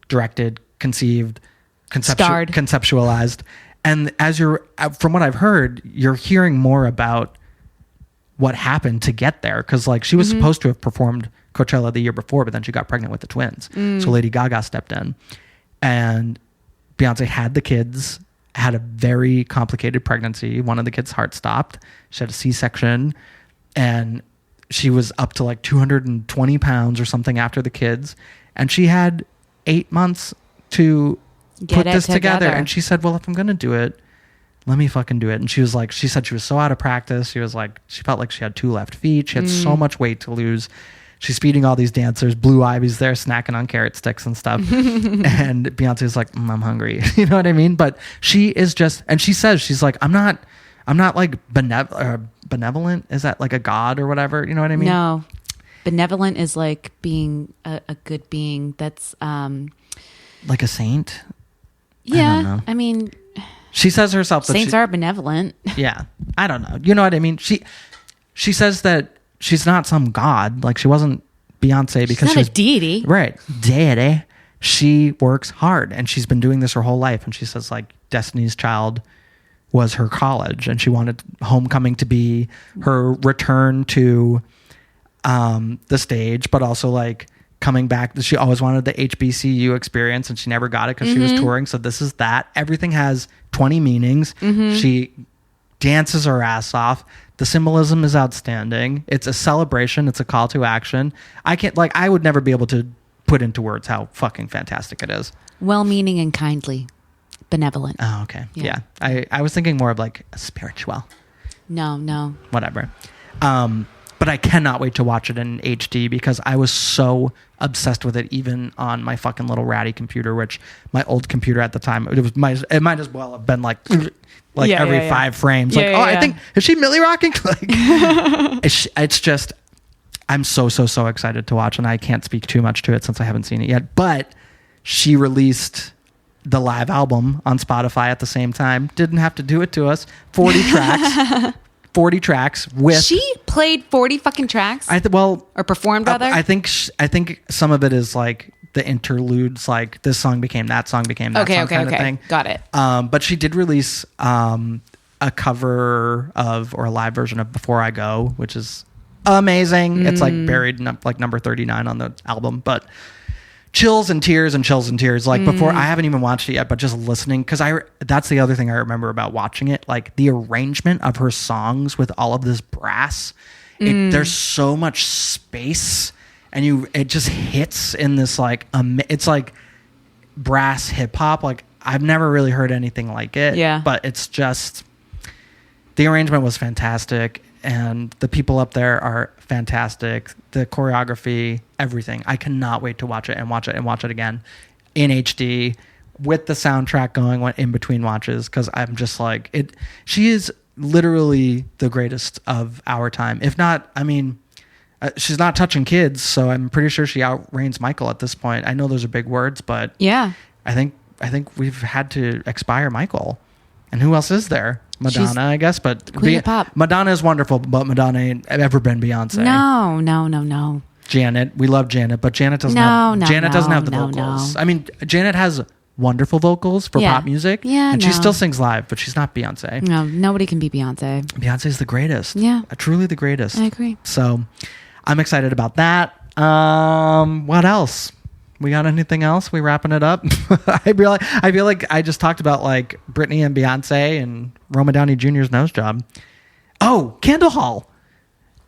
directed, conceived, conceptualized. And from what I've heard, you're hearing more about what happened to get there. Cause like she was supposed to have performed Coachella the year before, but then she got pregnant with the twins. So Lady Gaga stepped in, and Beyonce had the kids, had a very complicated pregnancy. One of the kids' heart stopped. She had a C-section, and she was up to like 220 pounds or something after the kids. And she had 8 months to put this together. And she said, well, if I'm going to do it, let me fucking do it. And she said she was so out of practice. She was like, she felt like she had 2 left feet. She had so much weight to lose. she's feeding all these dancers. Blue Ivy's there snacking on carrot sticks and stuff. And Beyonce's like, I'm hungry. You know what I mean? But she is just, and she says, she's like, I'm not like benevolent. Is that like a god or whatever? You know what I mean? No. Benevolent is like being a good being. That's like a saint. yeah. I don't know. I mean, She says herself that saints are benevolent. Yeah, I don't know. You know what I mean? She says that she's not some god. Like she wasn't Beyonce because She's not a deity. Right, deity. She works hard, and she's been doing this her whole life. And she says like Destiny's Child was her college, and she wanted Homecoming to be her return to the stage, but also like coming back. She always wanted the HBCU experience, and she never got it because she was touring. So this is that. Everything has 20 meanings. She dances her ass off. The symbolism is outstanding. It's a celebration. It's a call to action. I would never be able to put into words how fucking fantastic it is. Well-meaning and kindly. Benevolent. Oh, okay. Yeah. I was thinking more of like a spiritual. No. Whatever. But I cannot wait to watch it in HD because I was so obsessed with it, even on my fucking little ratty computer, which my old computer at the time, it might as well have been like every 5 frames. I think, is she Millie rocking? Like, it's just, I'm so excited to watch, and I can't speak too much to it since I haven't seen it yet. But she released the live album on Spotify at the same time. Didn't have to do it to us. 40 tracks. 40 tracks with. She played 40 fucking tracks? Or performed rather? I think some of it is like the interludes, like this song became that song became that song kind of thing. Got it. But she did release a cover of, or a live version of Before I Go, which is amazing. It's like buried in like number 39 on the album, but chills and tears. Like before, I haven't even watched it yet, but just listening, because that's the other thing I remember about watching it, like the arrangement of her songs with all of this brass. There's so much space, and it just hits in this like it's like brass hip hop. Like I've never really heard anything like it. Yeah, but it's just, the arrangement was fantastic. And the people up there are fantastic. The choreography, everything. I cannot wait to watch it again in HD with the soundtrack going in between watches, because I'm just like it. She is literally the greatest of our time. If not, I mean, she's not touching kids, so I'm pretty sure she outreigns Michael at this point. I know those are big words, but yeah, I think we've had to expire Michael. And who else is there? Madonna, I guess, but Queen of Pop. Madonna is wonderful, but Madonna ain't ever been Beyonce. No. Janet, we love Janet, but Janet doesn't have the vocals. I mean, Janet has wonderful vocals for pop music, and she still sings live, but she's not Beyonce. No, nobody can be Beyonce. Beyonce's the greatest. Yeah. Truly the greatest. I agree. So I'm excited about that. What else? We got anything else? We wrapping it up? I feel like I just talked about like Britney and Beyonce and Roma Downey Jr.'s nose job. Oh, Candle Hall.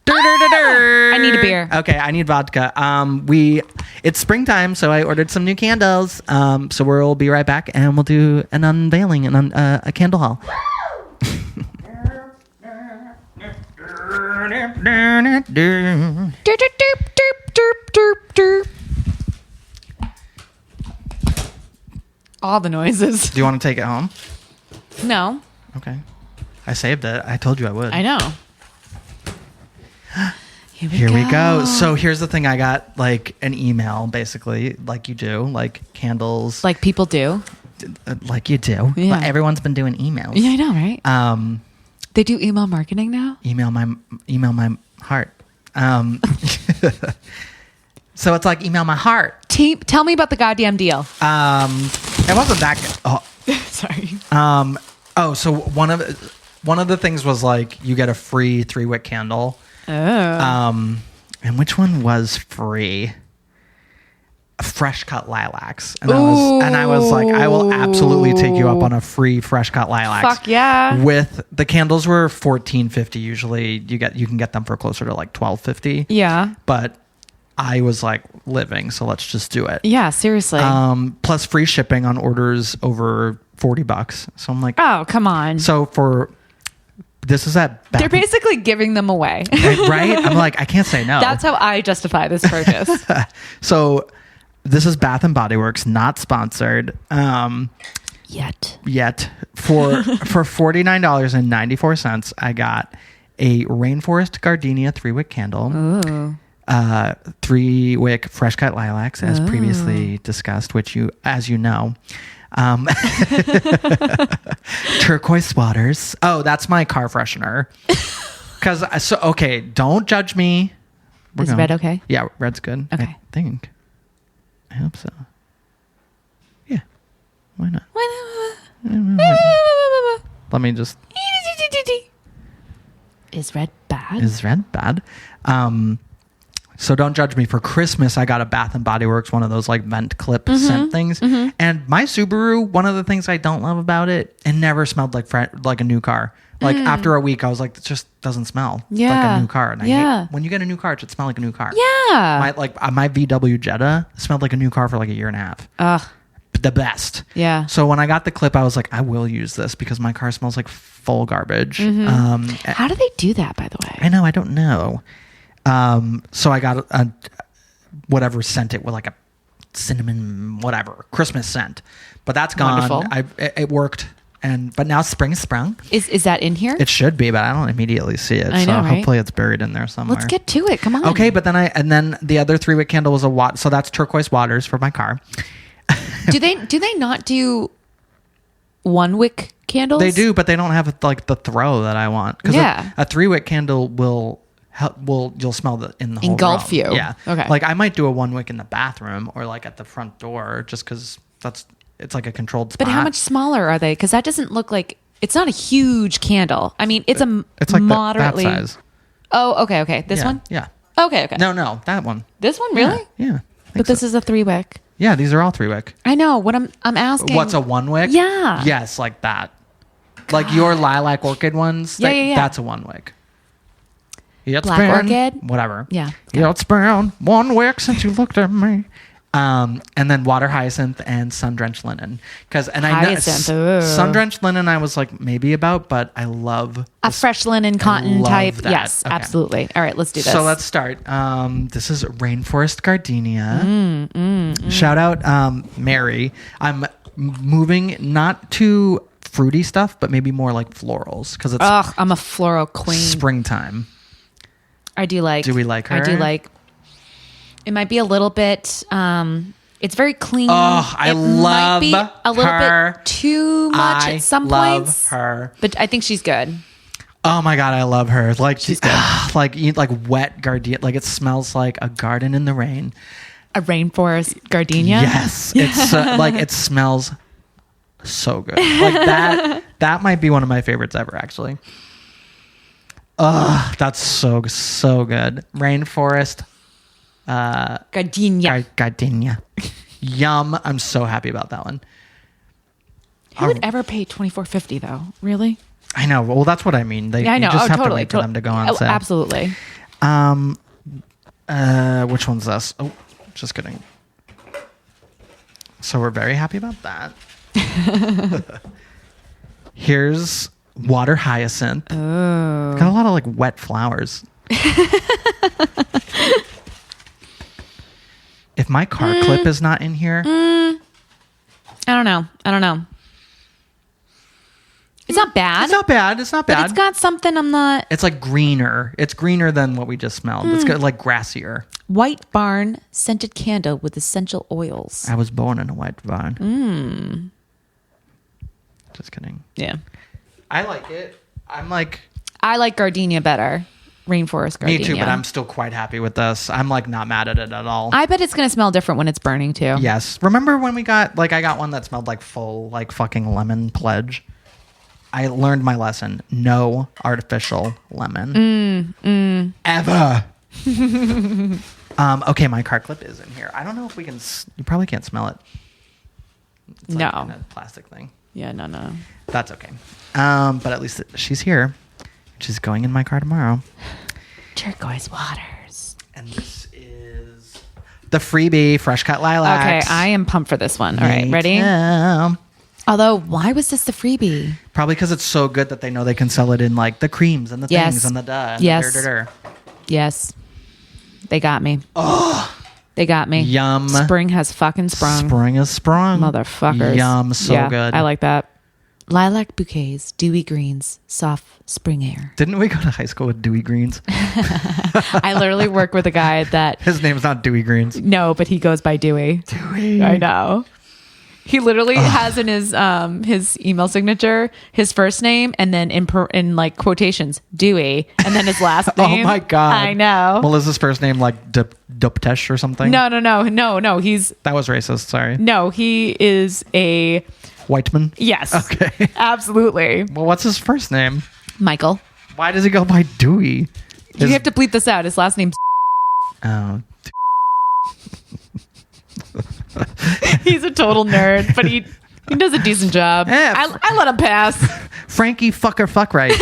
I need a beer. Okay, I need vodka. It's springtime, so I ordered some new candles. So we'll be right back, and we'll do an unveiling and a Candle Hall. All the noises. Do you want to take it home? No. Okay. I saved it. I told you I would. I know. Here we go. So here's the thing. I got like an email, basically, like you do, like candles. Like people do. Like you do. Yeah. But everyone's been doing emails. Yeah, I know, right? They do email marketing now? Email my heart. So it's like email my heart. Tell me about the goddamn deal. It wasn't that good. Oh. Sorry. So one of the things was like you get a free 3-wick candle. Oh. And which one was free? Fresh cut lilacs. And I was like, I will absolutely take you up on a free fresh cut lilacs. Fuck yeah. With the candles were $14.50 usually. You can get them for closer to like $12.50. Yeah. But I was like living, so let's just do it. Yeah, seriously. Plus free shipping on orders over $40. So I'm like, oh, come on. So for This is at They're basically giving them away. right? I'm like, I can't say no. That's how I justify this purchase. So this is Bath and Body Works, not sponsored. Yet. For $49.94, I got a Rainforest Gardenia 3-wick candle. Ooh. 3-wick fresh cut lilacs, as previously discussed, which as you know. Turquoise waters. Oh, that's my car freshener. Okay, don't judge me. Is red okay? Yeah, red's good. Okay. I think. I hope so. Yeah. Why not? Let me just. Is red bad? Is red bad? So don't judge me. For Christmas, I got a Bath and Body Works, one of those like vent clip scent things. And my Subaru, one of the things I don't love about it, it never smelled like a new car. Like after a week, I was like, it just doesn't smell like a new car. And I hate, when you get a new car, it should smell like a new car. Yeah. My VW Jetta smelled like a new car for like a year and a half. The best. Yeah. So when I got the clip, I was like, I will use this because my car smells like full garbage. How do they do that, by the way? I know. I don't know. So I got a whatever scent it with, like a cinnamon, whatever, Christmas scent. But that's gone. Wonderful. It worked. But now spring sprung. Is that in here? It should be, but I don't immediately see it. I know, right? Hopefully it's buried in there somewhere. Let's get to it. Come on. Okay, but then the other 3-wick candle was so that's turquoise waters for my car. Do they not do 1-wick candles? They do, but they don't have like the throw that I want. Because a 3-wick candle will you'll smell it in the whole engulf room. you. Yeah. Okay. Like I might do a 1-wick in the bathroom or like at the front door, just because it's like a controlled spot. But how much smaller are they? Because that doesn't look like it's not a huge candle. I mean, it's like moderately that size. Oh, okay. This one. Yeah. Okay. No, that one. This one, really? Yeah. But this is a 3-wick. Yeah, these are all 3-wick. I know. What I'm asking. What's a 1-wick? Yeah. Yes, like that. Like your lilac orchid ones. Yeah. That's a 1-wick. It's Black orchid? Whatever. Yeah. It's been 1 wick since you looked at me. And then water hyacinth and sun-drenched linen. Hyacinth, ooh. Sun-drenched linen I was like maybe about, but I love a fresh linen cotton love type. that. Yes, Okay. absolutely. All right, let's do this. So let's start. This is Rainforest Gardenia. Shout out Mary. I'm moving not to fruity stuff, but maybe more like florals because it's I'm a floral queen. springtime. I do like. Do we like her? I do like. It might be a little bit. It's very clean. Oh, I love might be a little her. bit too much at some points. Her. But I think she's good. Oh my god, I love her. Like She's good. like wet gardenia. Like it smells like a garden in the rain. A rainforest gardenia. Yes, it's like it smells so good. Like that might be one of my favorites ever. Actually. That's so good. Rainforest. Gardenia. Gardenia. Yum. I'm so happy about that one. Who would ever pay $24.50 though? Really? I know. Well, that's what I mean. I know. You just have totally. to wait for them to go on sale. Absolutely. Which one's this? Oh, just kidding. So we're very happy about that. Here's water hyacinth. Oh. Got a lot of like wet flowers. If my car clip is not in here, I don't know. It's not bad. It's not bad. But it's got something I'm not. It's like greener. It's greener than what we just smelled. It's got like grassier. White Barn scented candle with essential oils. I was born in a white barn. Just kidding. Yeah. I like it. I like gardenia better. Rainforest gardenia. Me too, but I'm still quite happy with this. I'm like not mad at it at all. I bet it's going to smell different when it's burning too. Yes. Remember when we got, I got one that smelled like full, like fucking lemon pledge? I learned my lesson. No artificial lemon. Ever. Okay, my car clip is in here. I don't know if we can, you probably can't smell it. It's No. in a plastic thing. Yeah, no. That's okay. But at least she's here. She's going in my car tomorrow. Turquoise waters. And this is the freebie fresh cut lilacs. Okay, I am pumped for this one. All right, Me ready? too. Although, why was this the freebie? Probably because it's so good that they know they can sell it in like the creams and the things and the duh. And Yes. the dur. Yes. They got me. Oh. They got me. Yum. Spring has fucking sprung. Spring is sprung. Motherfuckers. Yum. So Yeah, good. I like that. Lilac bouquets, dewy greens, soft spring air. Didn't we go to high school with Dewey Greens? I literally work with a guy that, His name's not Dewey Greens. no, but he goes by Dewey. Dewey. I know. He literally has in his email signature his first name and then in like quotations Dewey and then his last name. Oh my God. I know. Well, is his first name like Duptesh or something? No. He's That was racist. Sorry. no. He is a Whiteman? yes. Okay. Absolutely. Well, what's his first name? Michael. Why does he go by Dewey? You have to bleep this out. His last name's. Oh. He's a total nerd, but he does a decent job. Yeah. I let him pass. Frankie fucker fuck right.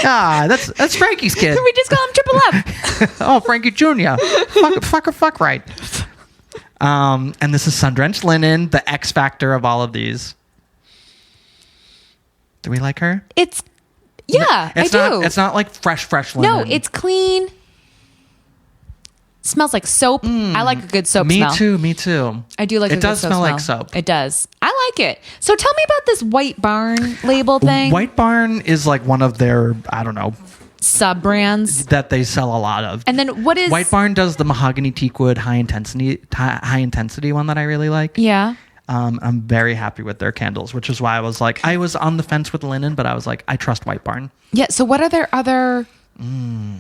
That's Frankie's kid. We just call him Triple F. Oh, Frankie Jr. Fucker fuck right. And this is sun-drenched linen, the X factor of all of these. Do we like her? It's I do. It's not like fresh linen. No, it's clean. Smells like soap. I like a good soap smell. Me too. I do like a It good does soap smell like soap. It does. I like it. So tell me about this White Barn label thing. White Barn is like one of their, I don't know, Sub brands. that they sell a lot of. And then what is White Barn does the mahogany teakwood high intensity one that I really like. Yeah. I'm very happy with their candles, which is why I was on the fence with linen, but I was like, I trust White Barn. Yeah. So what are their other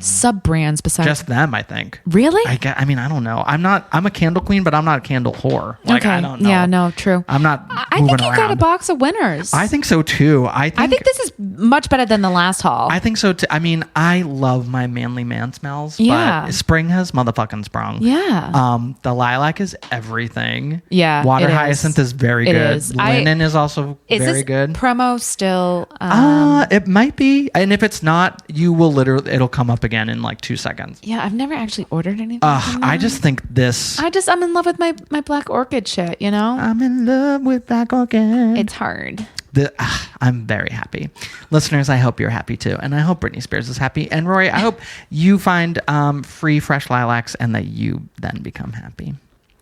sub brands besides Just them, I think. Really? I mean, I don't know. I'm a candle queen, but I'm not a candle whore. Like, okay. I don't know. Yeah, no, true. I'm not I moving think you around. got a box of winners. I think so too. I think this is much better than the last haul. I think so too. I mean, I love my manly man smells. Yeah. But spring has motherfucking sprung. Yeah. The lilac is everything. Yeah, Water it is. hyacinth is very It good. is. Linen is also is very this good. promo still? It might be, and if it's not, it'll come up again in like 2 seconds. Yeah, I've never actually ordered anything. from I them. just think this. I'm in love with my Black Orchid shit. You know, I'm in love with Black Orchid. it's hard. I'm very happy. Listeners, I hope you're happy too. And I hope Britney Spears is happy. And Rory, I hope you find free fresh lilacs and that you then become happy.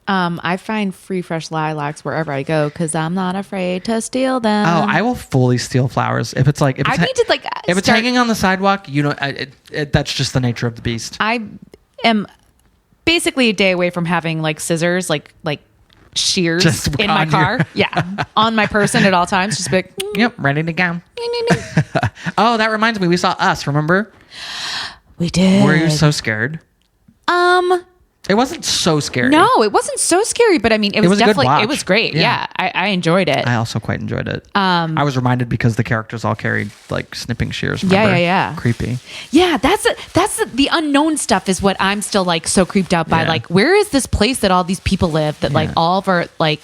I find free fresh lilacs wherever I go because I'm not afraid to steal them. Oh, I will fully steal flowers. If it's I need to like. if it's hanging on the sidewalk, that's just the nature of the beast. I am basically a day away from having like scissors, like shears Just in my on car. your- Yeah, on my person at all times. Just be like, Yep, ready to go. Oh, that reminds me. We saw Us, remember? we did. Were you so scared? It wasn't so scary. No, it wasn't so scary, but I mean, it was was a good definitely, watch. it was great. Yeah. Yeah, I enjoyed it. I also quite enjoyed it. I was reminded because the characters all carried like snipping shears. Remember? Yeah. Creepy. Yeah, that's the unknown stuff is what I'm still like so creeped out by. Yeah. Like, where is this place that all these people live that like all of our like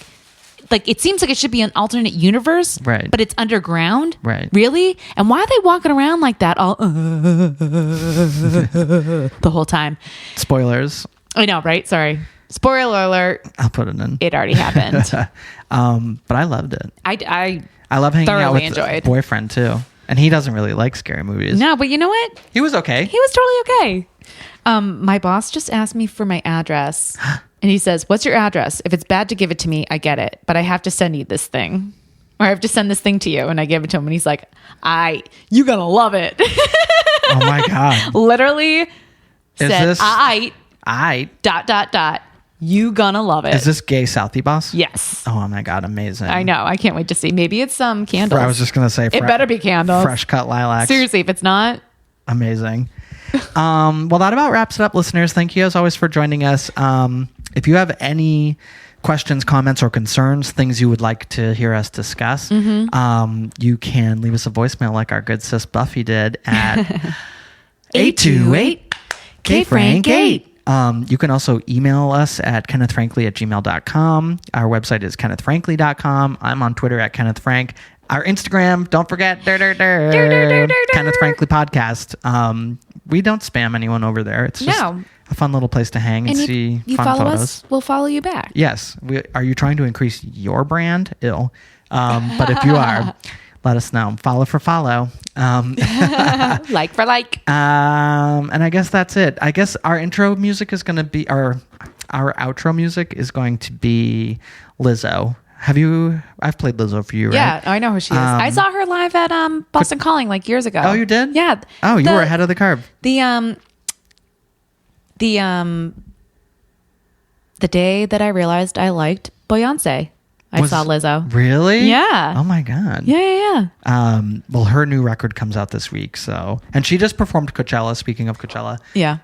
it seems like it should be an alternate universe, Right. But it's underground, Right. Really? And why are they walking around like that all the whole time? Spoilers. I know, right? Sorry, spoiler alert. I'll put it in. It already happened. But I loved it. I I love hanging out thoroughly with enjoyed. boyfriend too, and he doesn't really like scary movies. no, but you know what? He was okay. He was totally okay. My boss just asked me for my address, and he says, "What's your address? If it's bad to give it to me, I get it, but I have to send you this thing, or I have to send this thing to you." And I gave it to him, and he's like, you gonna love it." Oh my god. Literally said, this- "I I you gonna love it." is this gay Southie boss? Yes, Oh my god, amazing. I know. I can't wait to see. Maybe it's some candles. I was just gonna say it better be candles. fresh cut lilacs. Seriously, if it's not, Amazing. Well, that about wraps it up, listeners. Thank you as always for joining us. If you have any questions, comments, or concerns, things you would like to hear us discuss, you can leave us a voicemail like our good sis Buffy did at 828 KFrank8. You can also email us at kennethfrankly@gmail.com. Our website is kennethfrankly.com. I'm on Twitter at kennethfrank. Our Instagram, don't forget, Kenneth Frankly Podcast. We don't spam anyone over there. It's just No. a fun little place to hang and see you fun follow photos. us, we'll follow you back. Yes. Are you trying to increase your brand? Ill. But if you are, let us know. Follow for follow. Like for like. And I guess that's it. I guess our intro music is going to be our outro music is going to be Lizzo. I've played Lizzo for you, right? Yeah, I know who she is. I saw her live at Boston Calling like years ago. Oh, you did? Yeah. Oh, you were ahead of the curve. The day that I realized I liked Beyonce, I saw Lizzo. Really? Yeah. Oh my God. Yeah. Well, her new record comes out this week, and she just performed Coachella. Speaking of Coachella, Yeah.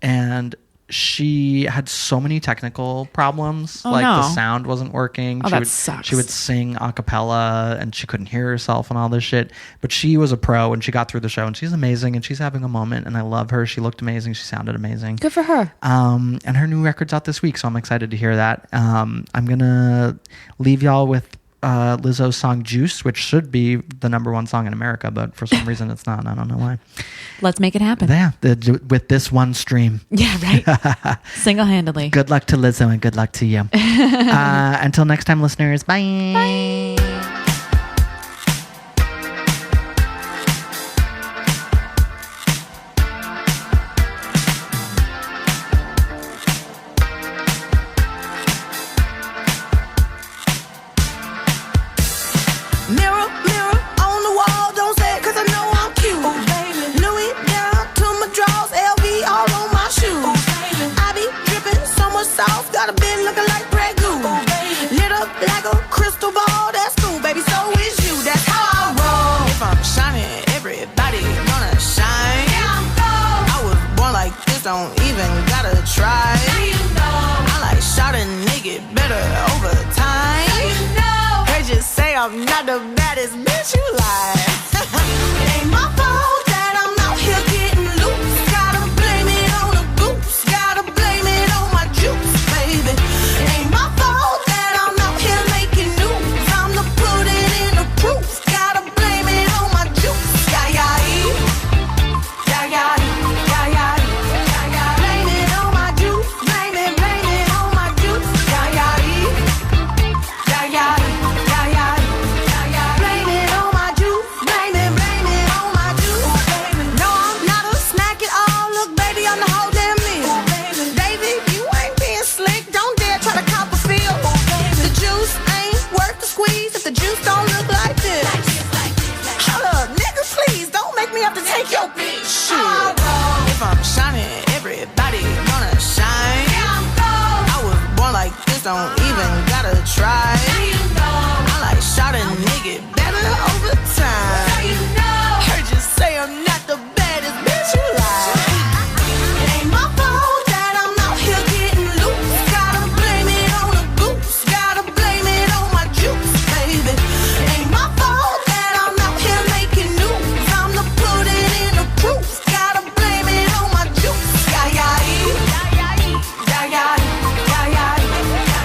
And she had so many technical problems. Oh, like no. the sound wasn't working. Oh, that sucks. She would sing a cappella and she couldn't hear herself and all this shit. But she was a pro and she got through the show and she's amazing and she's having a moment and I love her. She looked amazing. She sounded amazing. Good for her. And her new record's out this week, so I'm excited to hear that. I'm gonna leave y'all with Lizzo's song "Juice," which should be the #1 song in America, but for some reason it's not. I don't know why. Let's make it happen. Yeah, with this one stream. Yeah, right. Single-handedly. Good luck to Lizzo and good luck to you. Until next time, listeners. Bye. Bye. Mirror, mirror on the wall, don't say it 'cause I know I'm cute. Ooh, baby. Louis down to my drawers, LV all on my shoes. Ooh, baby. I be dripping so much sauce, got a bed looking like Grey Goose. Ooh, baby. Lit up like a crystal ball, that's cool, baby, so is you, that's how I roll. If I'm shining, everybody gonna shine. Yeah, I'm gold. I was born like this, don't even gotta try. Now you know. I like shot a nigga better over time. Now you know. Just say I'm not the baddest bitch you like. It ain't my fault that I'm out here getting loose. Gotta blame it on the goose. Gotta blame it on my juice, baby. It ain't my fault that I'm out here making news. I'm the put it in the proof. Gotta blame it on my juice. Yeah, yeah, yeah, yeah, yeah, yeah, yeah. Blame it on my juice. Blame it on my juice. Yeah, yeah, yeah, yeah. Blame it on my juice. Blame it on my juice. No, I'm not a snack at all. Look, baby, I'm the whole damn meal. Baby, you ain't being slick. Don't dare try to cop a feel. The juice ain't worth the squeeze if the juice don't look like this. Hold up, nigga, please don't make me have to take your bitch. Shit. If I'm shining, everybody gonna shine. Yeah, I'm gold. I was born like this, don't even gotta try. Now you know. I like shot a nigga better over time. Now you know. Heard you say I'm not the baddest bitch you like. It ain't my fault that I'm out here getting loose. Gotta blame it on the goose. Gotta blame it on my juice, baby. It ain't my fault that I'm out here making news. I'm the put it in the proof. Gotta blame it on my juice. Yeah, yeah, yeah, yeah, yeah, yeah, yeah,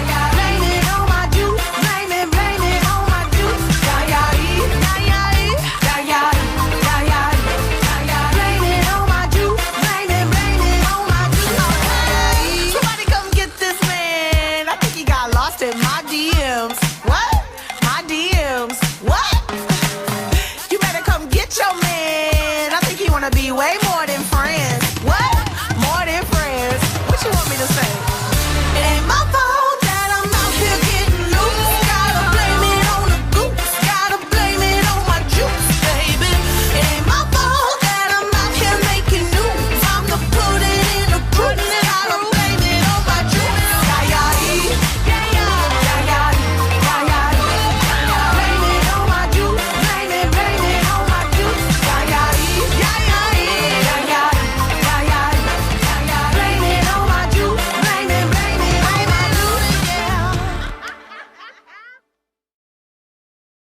yeah. Blame it on my juice. Blame it on my juice. Yeah, yeah, yeah, yeah, yeah, yeah, yeah, yeah. Blame it on my juice. Blame it on my juice. Somebody come get this man. I think he got lost in